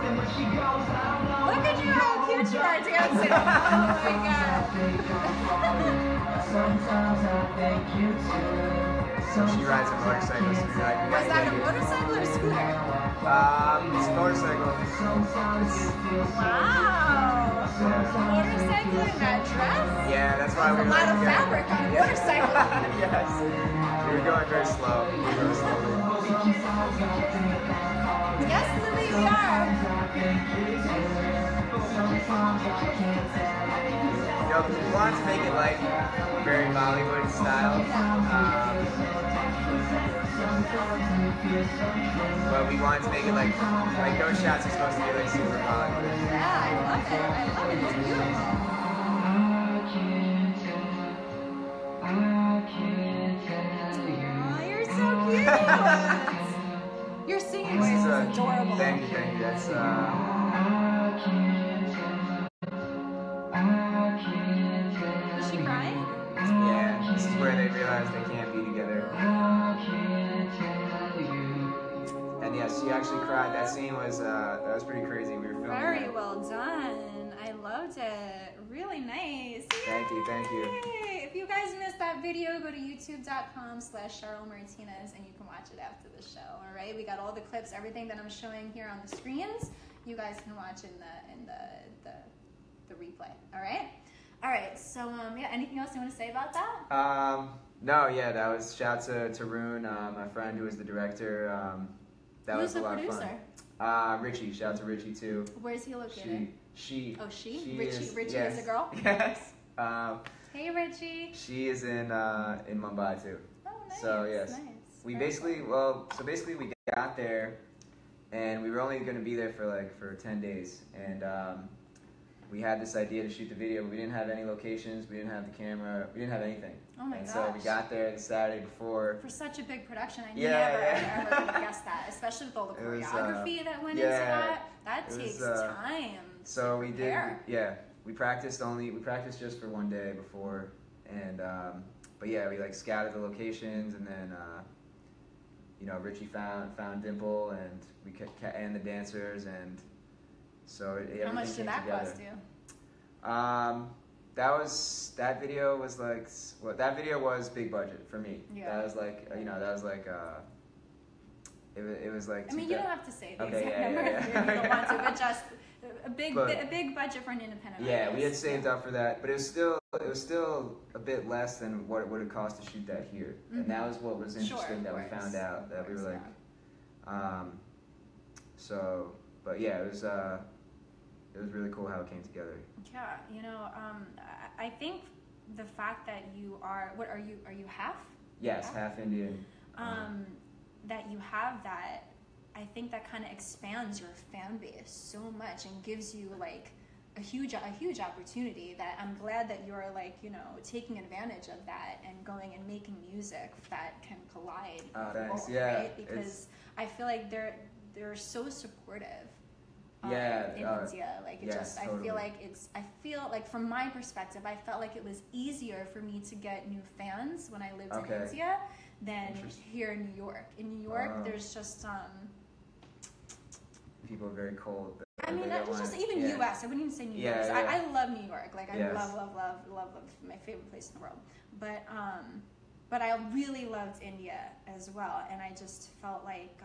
Look at you, how cute you are dancing. Oh my God. She rides a motorcycle, so we're like, Was that a motorcycle or a scooter? It's a motorcycle. Wow. Motorcycle in that dress? Yeah, that's why we A lot of fabric on a motorcycle. Yes. We were going very slow. Yes, Louis, we are. We wanted to make it like very Bollywood style. But we wanted to make it like those shots are supposed to be like super Bollywood. Yeah, I love it. I love it. It's beautiful. Oh, you're so cute. Your singing voice is adorable. Thank you. That's Is she crying? yeah, this is where they realize they can't be together. And yes, she actually cried. That scene was that was pretty crazy. We were filming Very that. well done. I loved it. Really nice. Thank you. Yay! If you guys missed that video, go to youtube.com/Cheryl Martinez and you can watch it after the show. All right, we got all the clips, everything that I'm showing here on the screens. You guys can watch in the replay. All right. So yeah, anything else you want to say about that? No, yeah, that was shout to Tarun, my friend who was the director. That Who's was a lot the of producer? fun. Richie, shout out to Richie too. Where's he located? She. Oh, she? She Richie yes. is a girl? Yes. Hey, Richie. She is in Mumbai too. Oh, nice. So yes, Nice. we Very basically cool. we got there, and we were only going to be there for 10 days, and we had this idea to shoot the video, but we didn't have any locations, we didn't have the camera, we didn't have anything. Oh my and gosh. so we got there the Saturday before. For such a big production, I Yeah, never would have guessed that, especially with all the It was, choreography that went into that. That it takes was, time. So to we did, prepare. we practiced just for one day before, and but yeah, we like scouted the locations, and then Richie found Dimple, and we and the dancers, and so How much did that cost you? That video was like, that video was big budget for me. Yeah. That was like, it was like. I mean, you don't have to say the Okay, exact yeah, number yeah, if yeah. you don't want to, but just a big budget for an independent Yeah, artist. we had saved up for that, but it was still a bit less than what it would have cost to shoot that here, and that was what was interesting that we found out, that we were like, but yeah, it was really cool how it came together. Yeah, I think the fact that you are, are you half? Yes, half Indian. That you have that, I think that kind of expands your fan base so much and gives you like a huge opportunity, that I'm glad that you're like, taking advantage of that and going and making music that can collide. Thanks. Both, Yeah, right? Because I feel like they're so supportive. In Yeah, India, like it yes, I totally. feel like from my perspective, I felt like it was easier for me to get new fans when I lived in India than here in New York. In New York, there's just people are very cold. I mean, it's just even U.S. I wouldn't even say New York. Yeah, I love New York. Like I Yes. love my favorite place in the world. But I really loved India as well, and I just felt like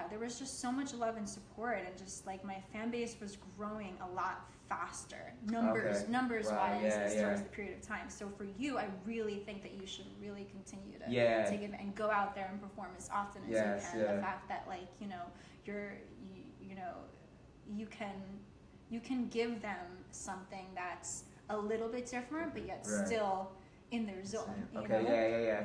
there was just so much love and support, and just like my fan base was growing a lot faster, numbers Wow, wise, as far as the period of time. So for you, I really think that you should really continue to take it and go out there and perform as often as you can. The fact that like you can give them something that's a little bit different, but yet still in their zone. Yeah.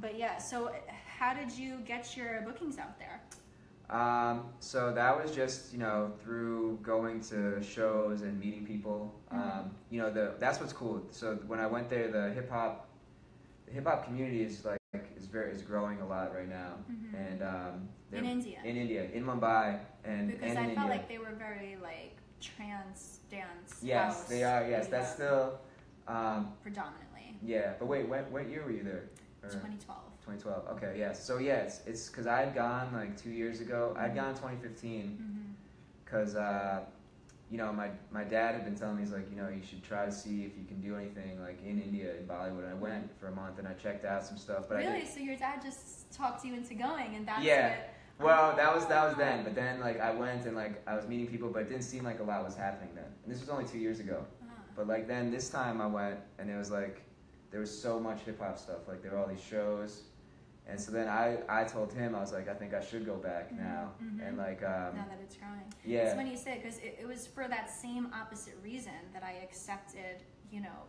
But yeah. So how did you get your bookings out there? So that was just through going to shows and meeting people. That's what's cool. So when I went there, the hip hop community is growing a lot right now, and in India, in Mumbai, and because and I in felt India. like they were very like trance dance. Yes, house. they are. Yes, that's still predominantly. Yeah, but wait, what year were you there? 2012. 2012. Okay, yes. So yeah, it's because I had gone like 2 years ago. I'd gone in 2015 because my dad had been telling me, he's like, you should try to see if you can do anything like in India, in Bollywood. And I went for a month and I checked out some stuff. But really? So your dad just talked you into going, and that's it. Well, that was then. But then like I went and like I was meeting people, but it didn't seem like a lot was happening then. And this was only 2 years ago. But like then this time I went and it was like there was so much hip hop stuff. Like there were all these shows. And so then I told him, I was like, I think I should go back now. And like now that it's growing. Yeah. It's funny you say it, because it was for that same opposite reason that I accepted,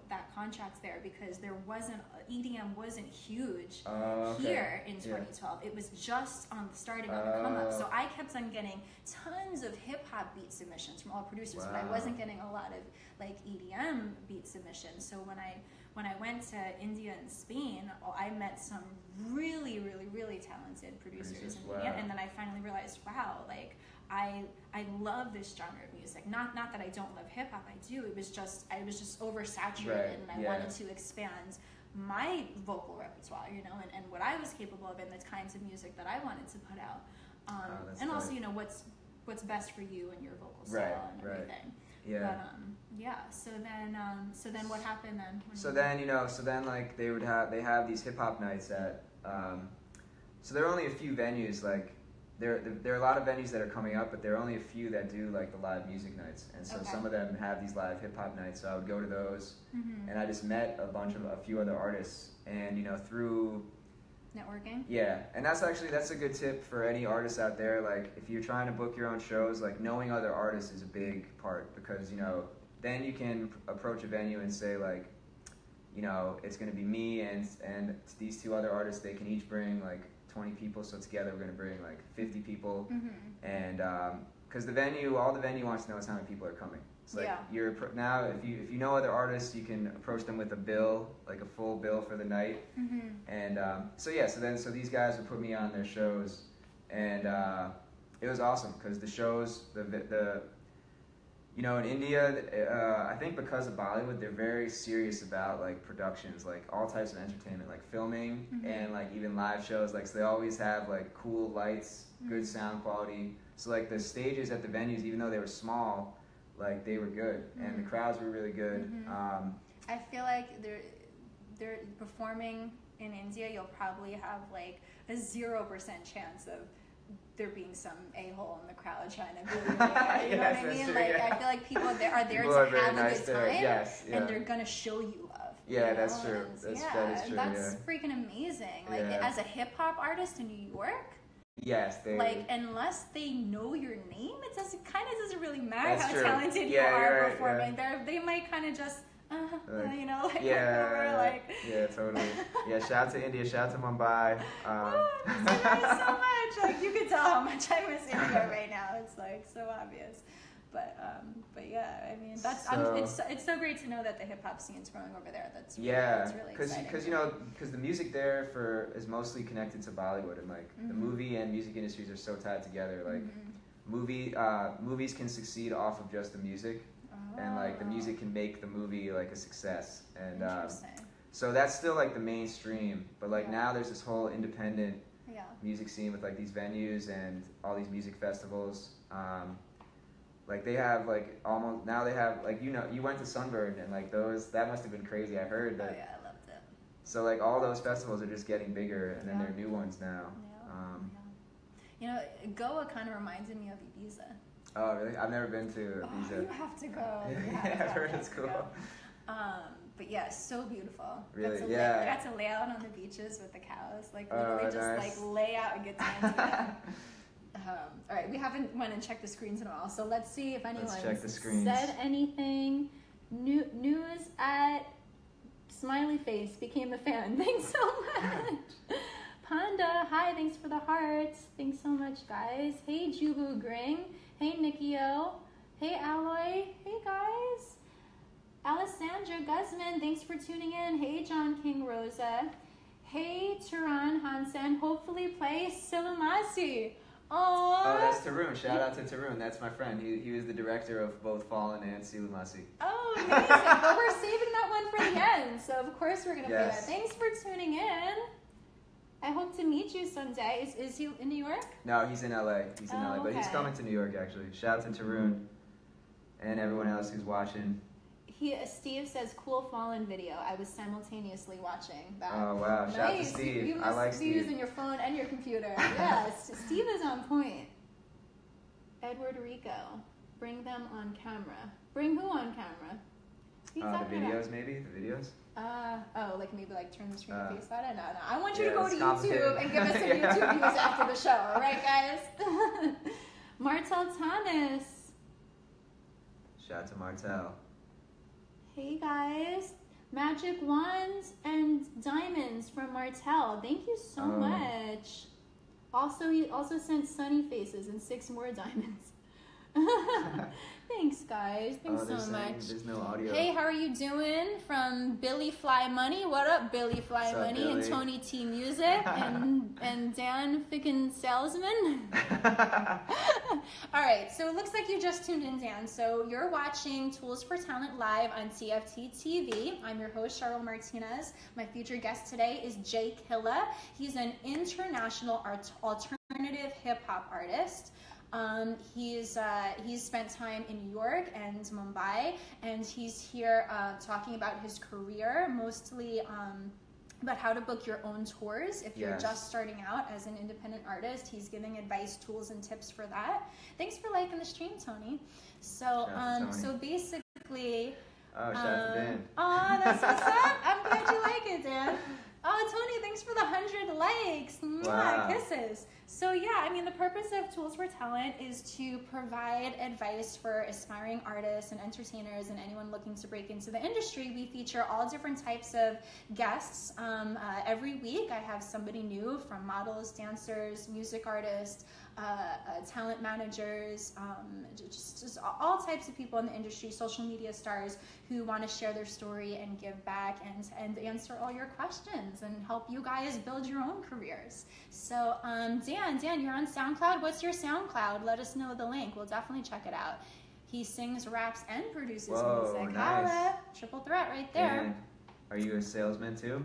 that contract there, because EDM wasn't huge here in 2012. It was just starting on the come up. So I kept on getting tons of hip hop beat submissions from all producers, but I wasn't getting a lot of like EDM beat submissions. So when I went to India and Spain, I met some really, really, really talented producers in India, and then I finally realized, wow, like I love this genre of music. Not that I don't love hip hop, I do. I was just oversaturated, and I wanted to expand my vocal repertoire, and what I was capable of, and the kinds of music that I wanted to put out, and also what's best for you and your vocal style and everything. Yeah. But so then what happened then? So then like they have these hip hop nights at so there are only a few venues, like there are a lot of venues that are coming up, but there are only a few that do like the live music nights, and so some of them have these live hip hop nights. So I would go to those, and I just met a few other artists, and through networking. Yeah, and that's a good tip for any artist out there. Like if you're trying to book your own shows, like knowing other artists is a big part, because then you can approach a venue and say like, you know, it's going to be me and these two other artists. They can each bring like 20 people, so together we're going to bring like 50 people. And because all the venue wants to know is how many people are coming. It's like now if you know other artists, you can approach them with a bill, like a full bill for the night. And so these guys would put me on their shows, and it was awesome because the shows, you know, in India, I think because of Bollywood, they're very serious about like productions, like all types of entertainment, like filming and like even live shows. Like, so they always have like cool lights, good sound quality. So like the stages at the venues, even though they were small, like they were good, and the crowds were really good. I feel like they're performing in India. You'll probably have like a 0% chance of there being some a-hole in the crowd trying to boo you. You know what I mean? True, like I feel like people are there to have a good time, and they're gonna show you love. Yeah, that's true. That is true. That's freaking amazing. Like as a hip hop artist in New York. Yes, like unless they know your name, it doesn't really matter how true. talented you are performing. They might kind of just you know, like over, like totally. Shout out to India, shout out to Mumbai. I miss you guys so much. Like you can tell how much I miss India right now. It's like so obvious. But yeah, I mean it's so great to know that the hip hop scene's growing over there. That's really exciting. Because you know, because the music there is mostly connected to Bollywood, and like the movie and music industries are so tied together. Like movies can succeed off of just the music, and like the music can make the movie like a success. And so that's still like the mainstream. But like now there's this whole independent music scene with like these venues and all these music festivals. Like they have like almost now they have like, you know, you went to Sunburn and like that must have been crazy. I heard that. Oh yeah, I loved it. So like all those festivals are just getting bigger, and then there are new ones now. You know, Goa kind of reminded me of Ibiza. Oh really? I've never been to Ibiza. You have to go. I've heard it's cool. But yeah, so beautiful. Really? I got to lay out on the beaches with the cows, like literally just like lay out and get down. All right, we haven't went and checked the screens in a while, so let's see if anyone said anything. News at Smiley Face became a fan. Thanks so much. Panda, hi, thanks for the hearts. Thanks so much, guys. Hey, Jubu Gring. Hey, Nikio. Hey, Alloy. Hey, guys. Alessandra Guzman, thanks for tuning in. Hey, John King Rosa. Hey, Turan Hansen. Hopefully play Silamasi. Oh, that's Tarun. Shout out to Tarun. That's my friend. He was the director of both Fallen and Silamasi. Oh, amazing. But we're saving that one for the end, so of course we're going to play that. Thanks for tuning in. I hope to meet you someday. Is he in New York? No, he's in LA. He's in LA, but he's coming to New York actually. Shout out to Tarun and everyone else who's watching. Steve says, cool Fallen video. I was simultaneously watching that. Oh, wow. Shout out to Steve. You I like must be using your phone and your computer. Yes, Steve is on point. Edward Rico. Bring them on camera. Bring who on camera? The videos, maybe? The videos? Like maybe like turn the screen and face that? No. I want you to go to YouTube and give us some YouTube views after the show. All right, guys? Martel Thomas. Shout out to Martel. Hey guys, magic wands and diamonds from Martel. Thank you so much. Also, he also sent sunny faces and 6 more diamonds. Thanks, guys. Thanks so much. There's no audio. Hey, how are you doing? From Billy Fly Money. What up, Billy Fly Money? Billy? And Tony T Music and Dan Fickin Salesman. All right, so it looks like you just tuned in, Dan. So you're watching Tools for Talent live on TFT TV. I'm your host, Cheryl Martinez. My featured guest today is Killa. He's an international alternative hip hop artist. He's spent time in New York and Mumbai, and he's here talking about his career, mostly about how to book your own tours if you're just starting out as an independent artist. He's giving advice, tools, and tips for that. Thanks for liking the stream, Tony. So, so basically, shout out to Dan. Oh, that's what's up. I'm glad you like it, Dan. Oh, Tony, thanks for the 100 likes. Wow. Kisses. So yeah, I mean, the purpose of Tools for Talent is to provide advice for aspiring artists and entertainers and anyone looking to break into the industry. We feature all different types of guests. Every week I have somebody new, from models, dancers, music artists, talent managers, just all types of people in the industry, social media stars who want to share their story and give back and answer all your questions and help you guys build your own careers. So Dan, you're on SoundCloud. What's your SoundCloud? Let us know the link. We'll definitely check it out. He sings, raps, and produces music. Nice. Holla. Triple threat right there. And are you a salesman too?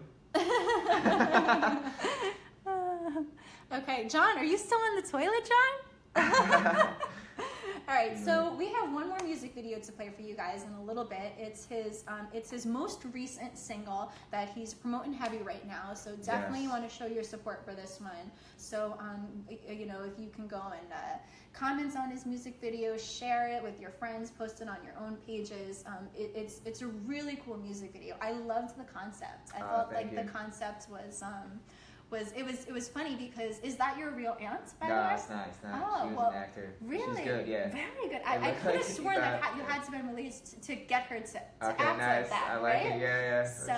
Okay, John, are you still in the toilet, John? All right, so we have one more music video to play for you guys in a little bit. It's his most recent single that he's promoting heavy right now. So definitely want to show your support for this one. So you know, if you can go and comment on his music video, share it with your friends, post it on your own pages. It's a really cool music video. I loved the concept. I felt like the concept was. It was funny because, is that your real aunt, by the way? No, it's not. Oh, she was an actor. Really? She's good, yeah. Very good. I could have sworn that you had to be released to get her to act nice. like that, I like right? it, yeah. So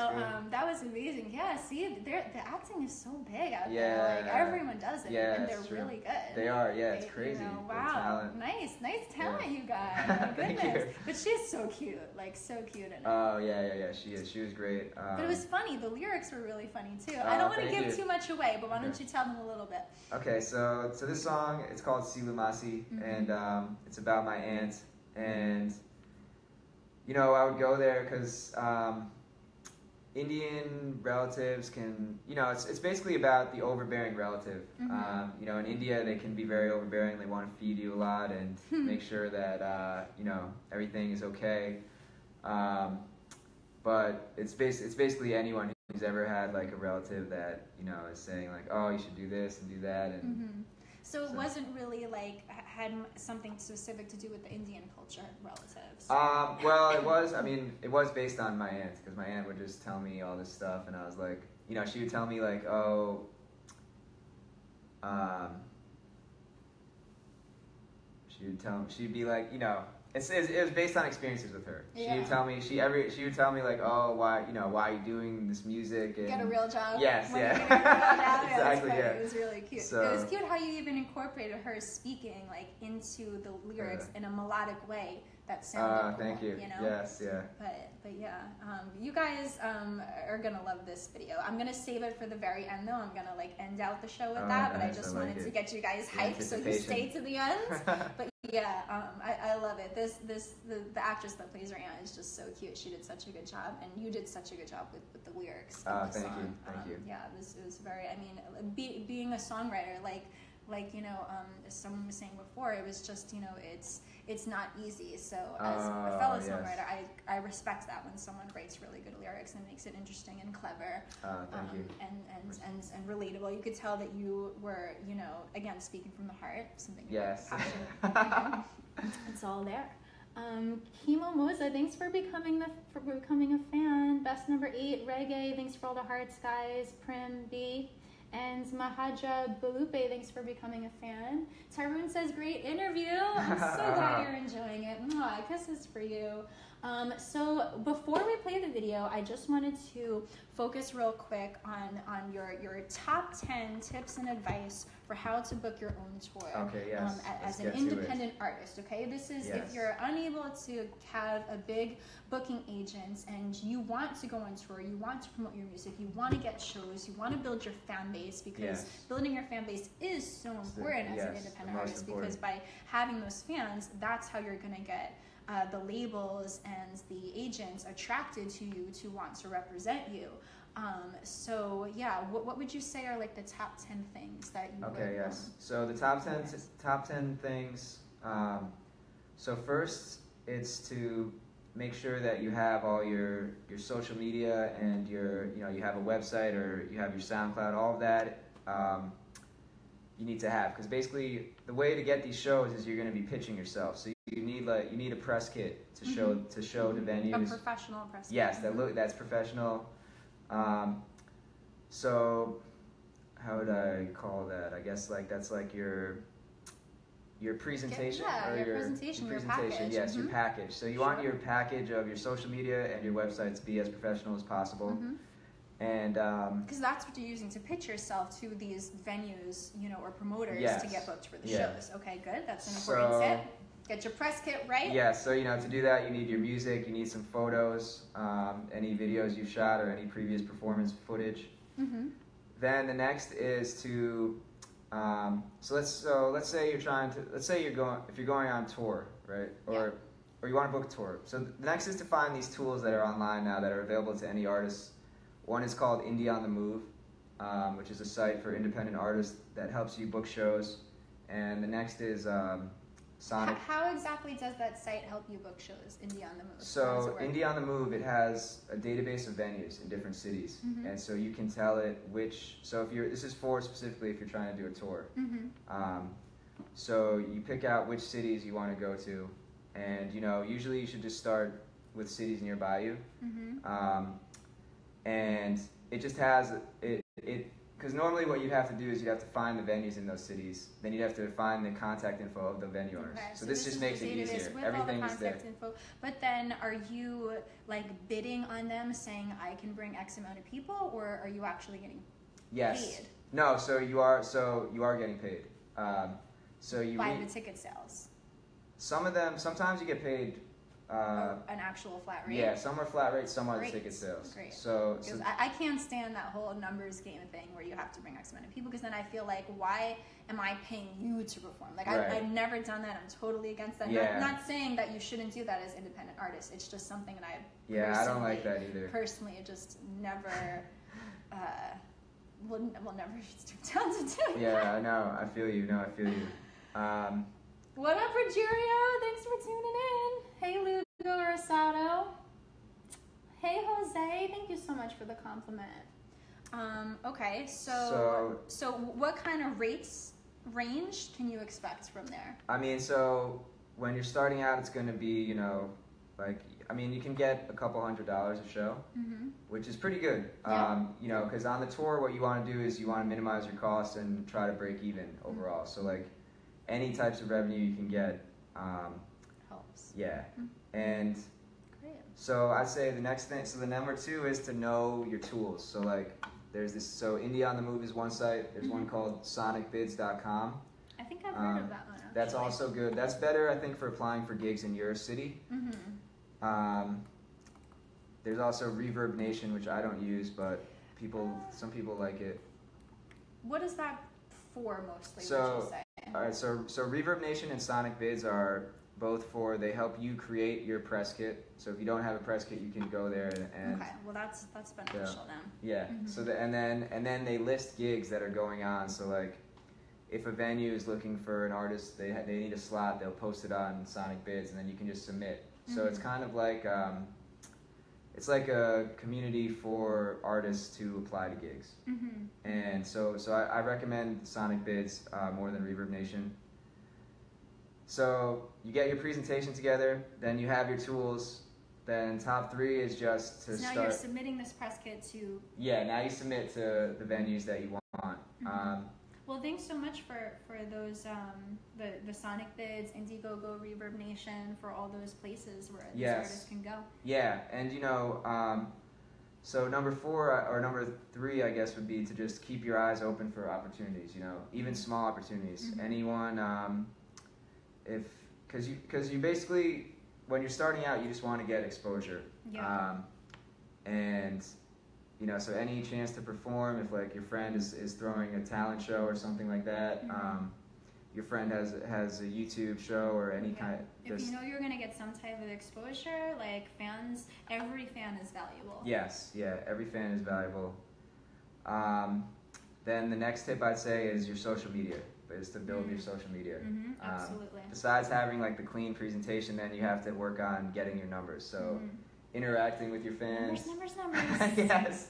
that was amazing. Yeah, see, the acting is so big out there. Like, everyone does it, and they're really good. They are, it's crazy. You know, wow, nice talent, you guys. My goodness. But she's so cute, like so cute in it. Oh, yeah, she is. She was great. But it was funny. The lyrics were really funny, too. I don't want to give too much away, but why don't you tell them a little bit? Okay, so this song, it's called Silamasi, and it's about my aunt. And, you know, I would go there because Indian relatives can, you know, it's basically about the overbearing relative. You know, in India, they can be very overbearing. They want to feed you a lot and make sure that, you know, everything is okay. But it's basically anyone who's ever had like a relative that, you know, is saying like, oh, you should do this and do that. And so it wasn't really like had something specific to do with the Indian culture relatives. Well, it was. I mean, it was based on my aunt, because my aunt would just tell me all this stuff, and I was like, you know, she would tell me like, oh, she'd be like, you know. It was based on experiences with her. Yeah. She would tell me would tell me like, oh, why are you doing this music? And get a real job. Yes, when yeah. You get a real job. Exactly, yeah. It was really cute. So, it was cute how you even incorporated her speaking like into the lyrics in a melodic way that sounded cool, thank you. You know? Yes, yeah. But yeah, you guys are gonna love this video. I'm gonna save it for the very end though. I'm gonna like end out the show with that, but I just wanted to get you guys hyped so you stay to the end. But yeah, I love it. The actress that plays her aunt is just so cute. She did such a good job, and you did such a good job with the lyrics. Thank you. Yeah, this was very. I mean, being a songwriter, like you know, as someone was saying before, it was just, you know, it's not easy. So as a fellow songwriter, I respect that when someone writes really good lyrics and makes it interesting and clever. Thank you. And relatable. You could tell that you were, you know, again, speaking from the heart, something. Yes. It's all there. Kimo Moza, thanks for becoming a fan. Best number 8, Reggae, thanks for all the hearts, guys. Prim B. And Mahaja Balupe, thanks for becoming a fan. Tyrone says, great interview. I'm so glad you're enjoying it. Mwah, kisses for you. So before we play the video, I just wanted to focus real quick on your top 10 tips and advice for how to book your own tour. Okay, yes. As an independent artist, okay? This is if you're unable to have a big booking agent and you want to go on tour, you want to promote your music, you want to get shows, you want to build your fan base, because building your fan base is so important as an independent artist, because by having those fans, that's how you're going to get the labels and the agents attracted to you to want to represent you. So yeah, what would you say are like the top 10 things that you would So the top 10 things. So first, it's to make sure that you have all your social media and you have a website or you have your SoundCloud, all of that. You need to have, because basically the way to get these shows is you're going to be pitching yourself. So you need a press kit to show to venues. A professional press kit. Yes, that's professional. So how what did I call that? I guess like that's like your presentation. Yeah, or your presentation, your package. Yes, your package. So you want your package of your social media and your website to be as professional as possible. And because that's what you're using to pitch yourself to these venues, you know, or promoters to get booked for the shows. Okay, good. That's an important tip. Get your press kit right. Yeah, so you know, to do that, you need your music, you need some photos, any videos you've shot or any previous performance footage. Then the next is to so let's say you're going on tour, right? Or you want to book a tour. So the next is to find these tools that are online now that are available to any artist. One is called Indie on the Move, which is a site for independent artists that helps you book shows. And the next is Sonic. How exactly does that site help you book shows, Indie on the Move? So Indie on the Move, it has a database of venues in different cities. And so you can tell it which, so this is for specifically if you're trying to do a tour. So you pick out which cities you want to go to. And, you know, usually you should just start with cities nearby you. And it just has because normally what you'd have to do is you'd have to find the venues in those cities. Then you'd have to find the contact info of the venue owners. Okay, so this just makes it easier. Everything is there. Info. But then are you like bidding on them saying I can bring X amount of people, or are you actually getting paid? No, so you are getting paid. So you by the ticket sales. Some of them, sometimes you get paid an actual flat rate? Yeah, some are flat rates, some are the ticket sales. Great. So I can't stand that whole numbers game thing where you have to bring X amount of people, because then I feel like, why am I paying you to perform? Like, I've never done that. I'm totally against that. Yeah. Not saying that you shouldn't do that as independent artists. It's just something that I don't like that either. Personally, it just never, we'll never stoop down to do. Yeah, I know. I feel you. What up, Rogerio? Thanks for tuning in. Hey, Lugo Rosado. Hey, Jose. Thank you so much for the compliment. Okay, so what kind of range can you expect from there? I mean, so when you're starting out, it's going to be, you know, like, I mean, you can get a couple $100 a show, which is pretty good. Yeah. You know, because on the tour, what you want to do is you want to minimize your costs and try to break even overall. So, like, any types of revenue you can get helps. Yeah. And great. So I'd say the next thing, so the number 2 is to know your tools. So like there's this, so Indie on the Move is one site. There's one called sonicbids.com. I think I've heard of that one. Actually. That's also good. That's better, I think, for applying for gigs in your city. There's also Reverb Nation, which I don't use, but some people like it. What is that for mostly, so, would you say? All right, so Reverb Nation and Sonic Bids are both they help you create your press kit. So if you don't have a press kit, you can go there and okay, well that's beneficial then. Yeah. So and then they list gigs that are going on. So like if a venue is looking for an artist, they need a slot, they'll post it on Sonic Bids, and then you can just submit. So it's kind of like it's like a community for artists to apply to gigs. And so I recommend Sonic Bids more than Reverb Nation. So you get your presentation together, then you have your tools. Then top 3 is just to start. Now you're submitting this press kit to. Yeah, now you submit to the venues that you want. Well, thanks so much for those the Sonic Bids, Indiegogo, Reverb Nation, for all those places where these artists can go. Yeah, and you know, so number 4 or number 3, I guess, would be to just keep your eyes open for opportunities. You know, even small opportunities. Anyone, because you basically, when you're starting out, you just want to get exposure. Yeah. And you know, so any chance to perform, if like your friend is throwing a talent show or something like that, your friend has a YouTube show or any kind. If you know you're gonna get some type of exposure, like fans, every fan is valuable. Yes, yeah, every fan is valuable. Then the next tip I'd say is your social media. Is to build your social media. Absolutely. Besides having like the clean presentation, then you have to work on getting your numbers. So interacting with your fans. Numbers. Yes.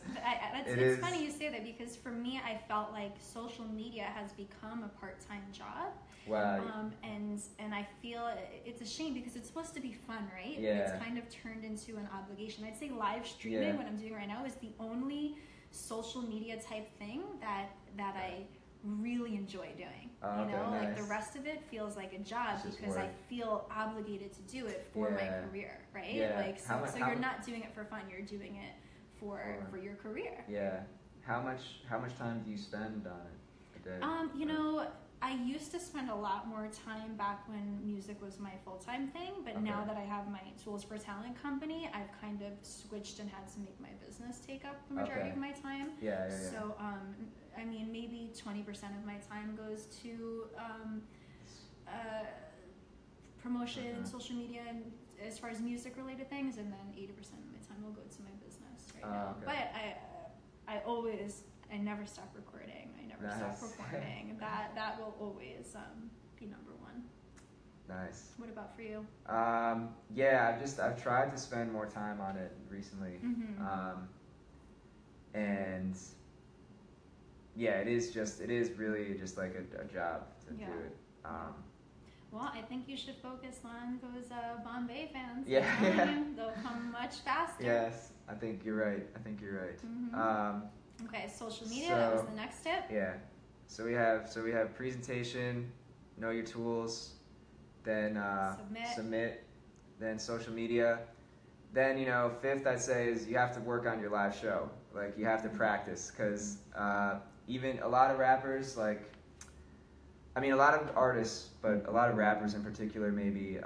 It's funny you say that, because for me, I felt like social media has become a part-time job. Wow. And I feel it's a shame, because it's supposed to be fun, right? Yeah. It's kind of turned into an obligation. I'd say live streaming, what I'm doing right now, is the only social media type thing that I really enjoy doing. Okay, you know, nice. like the rest of it feels like a job because I feel obligated to do it for my career, right? Yeah. Like so you're not doing it for fun, you're doing it for your career. Yeah. How much time do you spend on it a day? You know, I used to spend a lot more time back when music was my full-time thing, but now that I have my Tools for Talent company, I've kind of switched and had to make my business take up the majority of my time. Yeah. So, I mean, maybe 20% of my time goes to promotion and social media and as far as music-related things, and then 80% of my time will go to my business right now. But I never stop recording. I never stop performing. That will always be number one. Nice. What about for you? Yeah, I've tried to spend more time on it recently. And yeah, it is really just like a job to do it. Well, I think you should focus on those Bombay fans. Yeah. They'll come much faster. Yes, I think you're right. Okay, social media, that was the next tip. Yeah. So we have presentation, know your tools, then submit, then social media. Then, you know, fifth I'd say is you have to work on your live show. Like you have to practice because even a lot of rappers, like, I mean, a lot of artists, but a lot of rappers in particular, maybe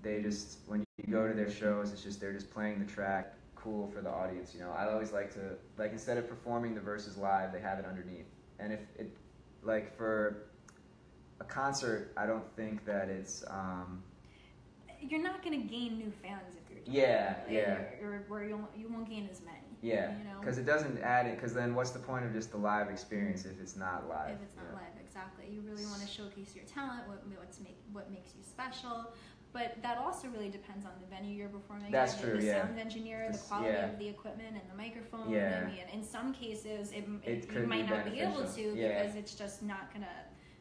they just, when you go to their shows, it's just they're just playing the track cool for the audience. You know, I always like to, like, instead of performing the verses live, they have it underneath. And if it, like, for a concert, I don't think that it's you're not going to gain new fans if you're doing where you won't gain as many. Yeah, you know, because it doesn't add it. Because then, what's the point of just the live experience if it's not live? If it's not live, exactly. You really want to showcase your talent, what makes you special. But that also really depends on the venue you're performing That's at, true, the sound engineer, the quality of the equipment and the microphone. Yeah. I mean, in some cases, you might not be able to because it's just not gonna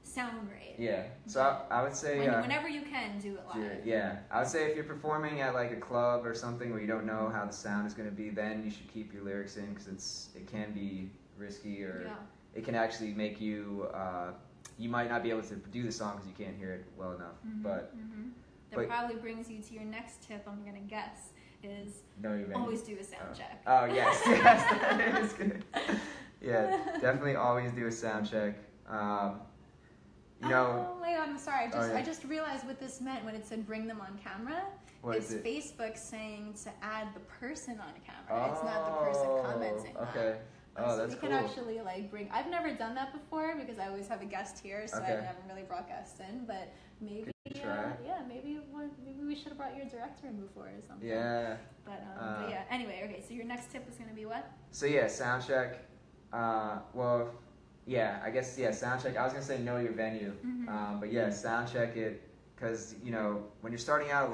sound great. Yeah. So I would say whenever you can, do it live. Yeah. I would say if you're performing at like a club or something where you don't know how the sound is going to be, then you should keep your lyrics in because it can be risky or it can actually make you you might not be able to do the song because you can't hear it well enough. That probably brings you to your next tip, I'm going to guess, is always do a sound check. Oh, yes. Yes, that is good. Yeah, definitely always do a sound check. You know, oh my God, I'm sorry. I just realized what this meant when it said bring them on camera. It's Facebook saying to add the person on camera. It's not the person commenting. Okay. Oh, that's we cool. can actually like bring. I've never done that before because I always have a guest here, so I haven't really brought guests in. But maybe, maybe we should have brought your director in before or something. Yeah. But yeah. Anyway, okay. So your next tip is going to be what? So yeah, sound check. Well, yeah, I guess sound check. I was gonna say know your venue, but yeah, sound check it because you know when you're starting out,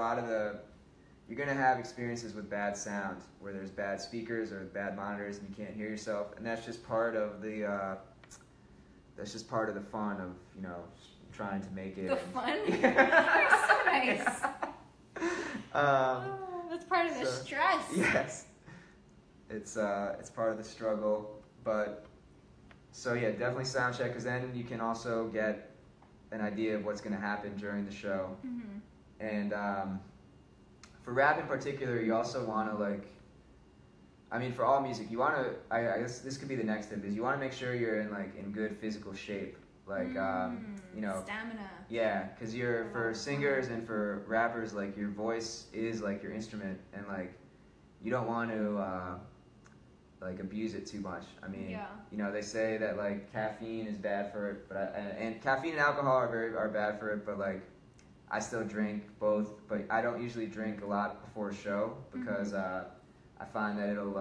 you're gonna have experiences with bad sound where there's bad speakers or bad monitors and you can't hear yourself, and that's just part of the fun of trying to make it. The fun? You're so nice. That's part of the stress. Yes, it's part of the struggle, but. So yeah, definitely sound check because then you can also get an idea of what's going to happen during the show. And for rap in particular, you also want to for all music, you want to. I guess this could be the next tip is you want to make sure you're in good physical shape, stamina. Yeah, because for singers and for rappers, like your voice is like your instrument, and you don't want to. Abuse it too much. I mean, they say that caffeine is bad for it, but and caffeine and alcohol are bad for it. But I still drink both, but I don't usually drink a lot before a show because I find that it'll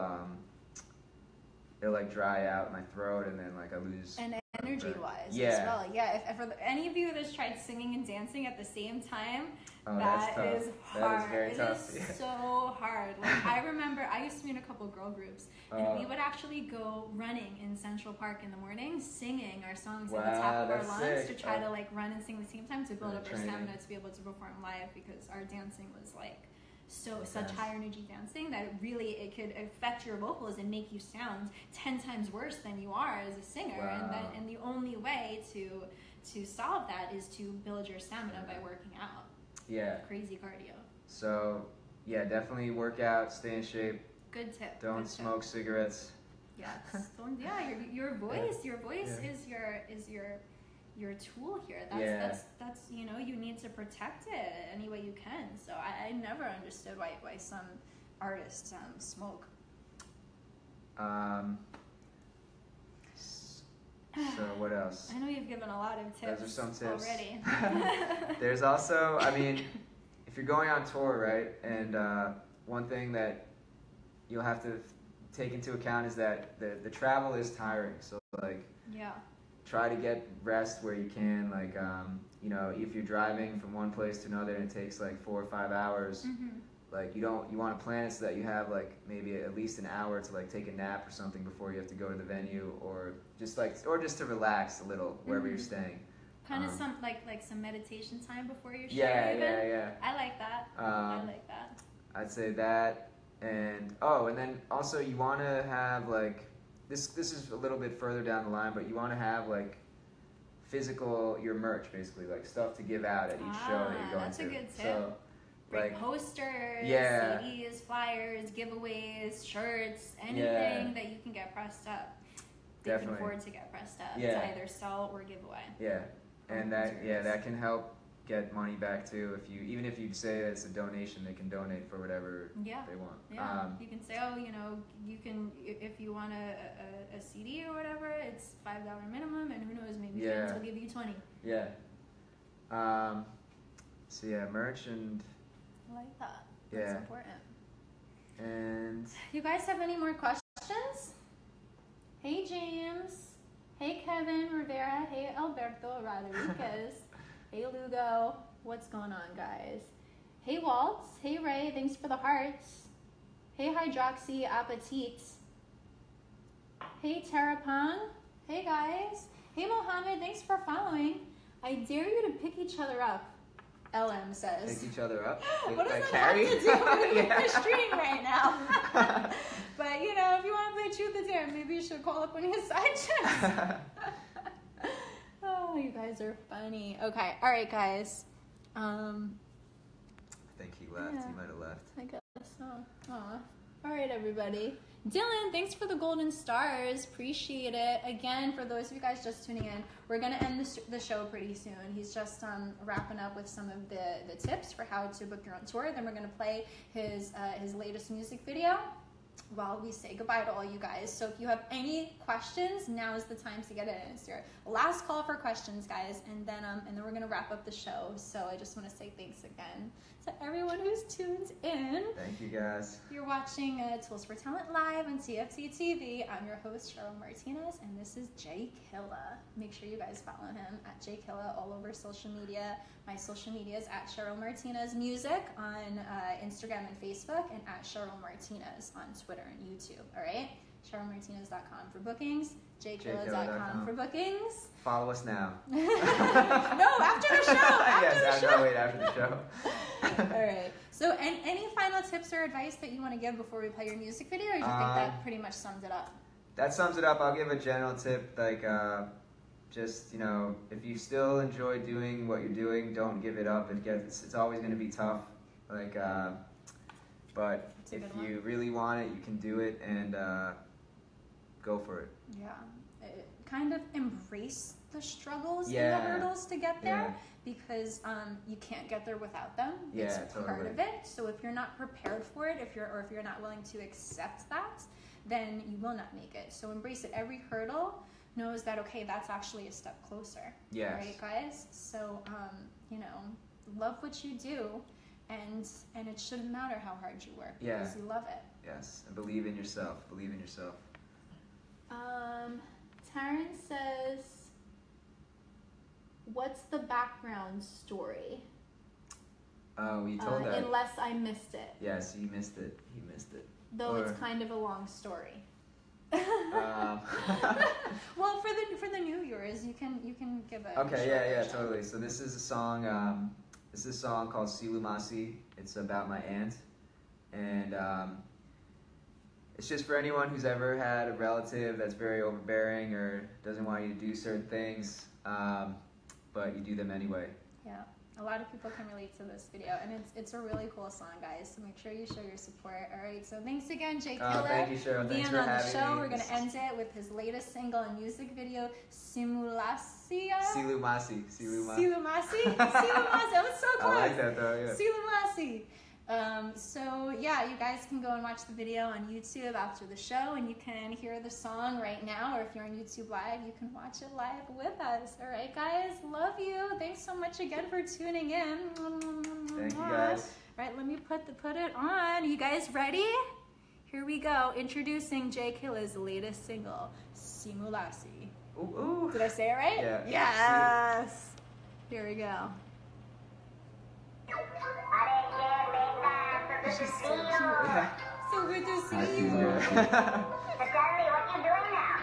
dry out my throat and then I lose. And energy-wise as well. Yeah, if for any of you that's tried singing and dancing at the same time, that is hard. That is very tough. It is so hard. I remember I used to be in a couple of girl groups, and we would actually go running in Central Park in the morning, singing our songs at the top of our lungs to try to run and sing at the same time to build up our stamina to be able to perform live because our dancing was such high energy dancing that it could affect your vocals and make you sound 10 times worse than you are as a singer. Wow. And the only way to solve that is to build your stamina by working out. Yeah. Crazy cardio. So yeah, definitely work out, stay in shape. Good tip. Don't smoke cigarettes. Yes. Your voice is your tool here. That's you need to protect it any way you can. So I never understood why some artists smoke. So what else? I know you've given a lot of tips. Those are some tips already. There's also, I mean, if you're going on tour, right? And one thing that you'll have to take into account is that the travel is tiring. So like, try to get rest where you can. Like, if you're driving from one place to another and it takes like 4 or 5 hours, like you want to plan it so that you have like maybe at least an hour to like take a nap or something before you have to go to the venue, or just to relax a little wherever you're staying. Kind of some some meditation time before your show. Yeah. I like that. I like that. I'd say that, and then also you want to have like this is a little bit further down the line, but you want to have like your merch, basically, like stuff to give out at each show that you're going that's to. That's a good tip. So, like posters, CDs, flyers, giveaways, shirts, anything that you can get pressed up. They can afford to get pressed up to either sell or give away. Yeah, and that can help get money back too. Even if you say that it's a donation, they can donate for whatever they want. Yeah, you can say, you can, if you want a CD or whatever, it's $5 minimum, and who knows, maybe fans will give you 20. Yeah. So merch and. I like that. That's important. And you guys have any more questions? Hey James. Hey Kevin Rivera. Hey Alberto Rodriguez. Hey Lugo. What's going on, guys? Hey Waltz. Hey Ray. Thanks for the hearts. Hey Hydroxy Appetit. Hey Terrapon. Hey guys. Hey Mohammed. Thanks for following. I dare you to pick each other up. LM says. Pick each other up? What does that have to do with the stream right now? But, if you want to play Truth or Dare, maybe you should call up one of his side chats. Oh, you guys are funny. Okay, all right, guys. I think he left. He might have left. I guess so. Aw. All right, everybody. Dylan, thanks for the golden stars. Appreciate it. Again, for those of you guys just tuning in, we're going to end the show pretty soon. He's just wrapping up with some of the tips for how to book your own tour. Then we're going to play his latest music video while we say goodbye to all you guys. So if you have any questions, now is the time to get it in. It's your last call for questions, guys, and then we're gonna wrap up the show. So I just want to say thanks again to everyone who's tuned in. Thank you, guys. You're watching Tools for Talent Live on TFT TV. I'm your host, Cheryl Martinez, and this is Killa. Make sure you guys follow him at Killa all over social media. My social media is at Cheryl Martinez Music on Instagram and Facebook, and at Cheryl Martinez on Twitter and YouTube. All right, CherylMartinez.com for bookings, JKilla.com for bookings. Follow us now. No, after the show. After the show. All right. So, any final tips or advice that you want to give before we play your music video, or do you think that pretty much sums it up? That sums it up. I'll give a general tip, like just if you still enjoy doing what you're doing, don't give it up. It's always going to be tough. Like, but if you really want it, you can do it, and go for it. Yeah. Kind of embrace the struggles and the hurdles to get there, because you can't get there without them. It's part of it. So if you're not prepared for it, if you're not willing to accept that, then you will not make it. So embrace it. Every hurdle knows that, okay, that's actually a step closer. Yes. Right, guys? So love what you do, and it shouldn't matter how hard you work, because you love it. Yes. And believe in yourself. Believe in yourself. Taryn says, what's the background story? Oh, you told that. Unless I missed it. Yes, you missed it. You missed it. Though it's kind of a long story. Well, for the new viewers, you can give a totally. So this is a song. This is a song called Silumasi. It's about my aunt. And it's just for anyone who's ever had a relative that's very overbearing or doesn't want you to do certain things, but you do them anyway. Yeah, a lot of people can relate to this video, and it's a really cool song, guys. So make sure you show your support. All right, so thanks again, Killa. Thank you, Cheryl. Thanks for having me. Being on the show. We're gonna end it with his latest single and music video, Simulasia. Silumasi. Silumasi. That was so close. I like that though. Yeah. Silumasi. So yeah, you guys can go and watch the video on YouTube after the show, and you can hear the song right now, or if you're on YouTube Live, you can watch it live with us. All right, guys, love you. Thanks so much again for tuning in. Thank you, guys. All right, let me put it on. You guys ready? Here we go. Introducing Killa's latest single, Simulasi. Ooh. Did I say it right? Yeah. Yes. Here we go. She's so cute. Yeah. So good to see Hi, you. Kila. So tell me, what you doing now?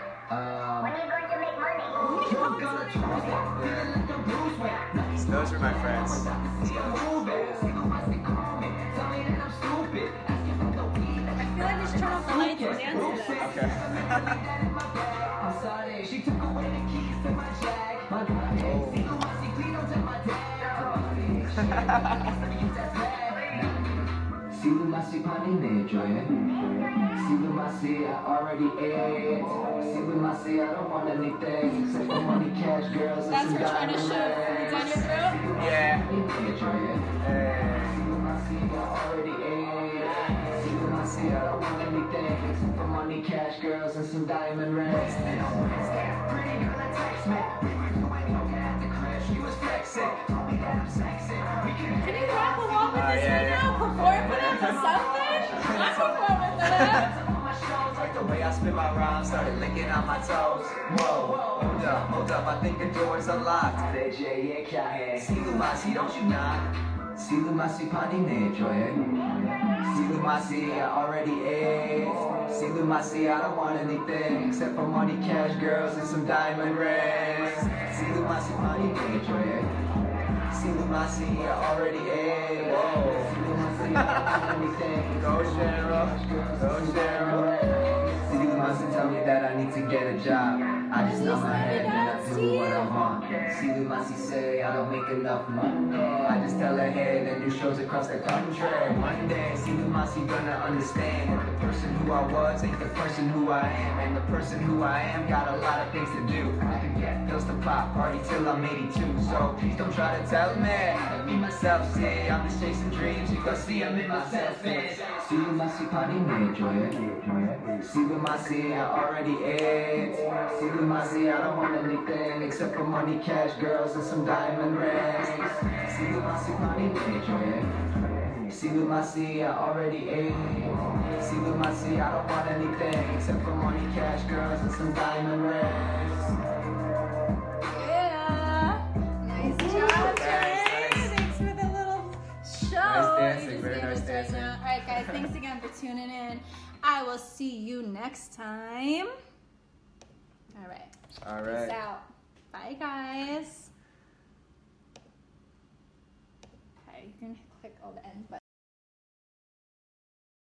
When are you going to make money? Those are my friends. I feel like we should turn off the lights and dance to this. Okay. I'm sorry, she took away the keys to my jag. My Silumasi panine joye. Silumasi I already ate. Silumasi I don't want anything except for money, cash, girls, and That's some her trying to shove diamond down your throat? Yeah. Silumasi I already ate. Silumasi I don't want anything except for money, cash, girls, and some diamond rings. Pretty girl that text me. She was flexing. Told me that I'm sexy. Can you rap along with this right now? Perform with us or something? I'm performing with us. Like the way I spit my rhymes, started licking on my toes. Whoa, hold up, I think the door's unlocked. Silumasi, don't you knock. Silumasi panine joye. Silumasi, I already ate. Silumasi, I don't want anything except for money, cash, girls, and some diamond rings. Silumasi panine joye. Silumasi, I already ate. Whoa. Silumasi, I don't want anything. Go Cheryl. Go Cheryl. Silumasi tell me that I need to get a job. I just nod my head and I do what I want. Silumasi say I don't make enough money. I just tell her hey and do shows across the country. One day Silumasi gonna understand that the person who I was ain't the person who I am, and the person who I am got a lot of things to do. I can get pills to pop, party till I'm 82. So please don't try to tell me that me myself say I'm just chasing dreams. You can see I'm in myself. Silumasi panine joye. Silumasi I already ate. Silumasi I don't want anything except for money, cash, girls, and some diamond rings. Silumasi panine joye. Silumasi I already ate. Silumasi I don't want anything except for money, cash, girls, and some diamond rings. Yeah. Nice job, Jay. Thanks for the little show. Nice dancing, You just very gave nice us right dancing. now. All right, guys. Thanks again for tuning in. I will see you next time. All right. All right. Peace out. Bye, guys. Okay, you can click all the end buttons.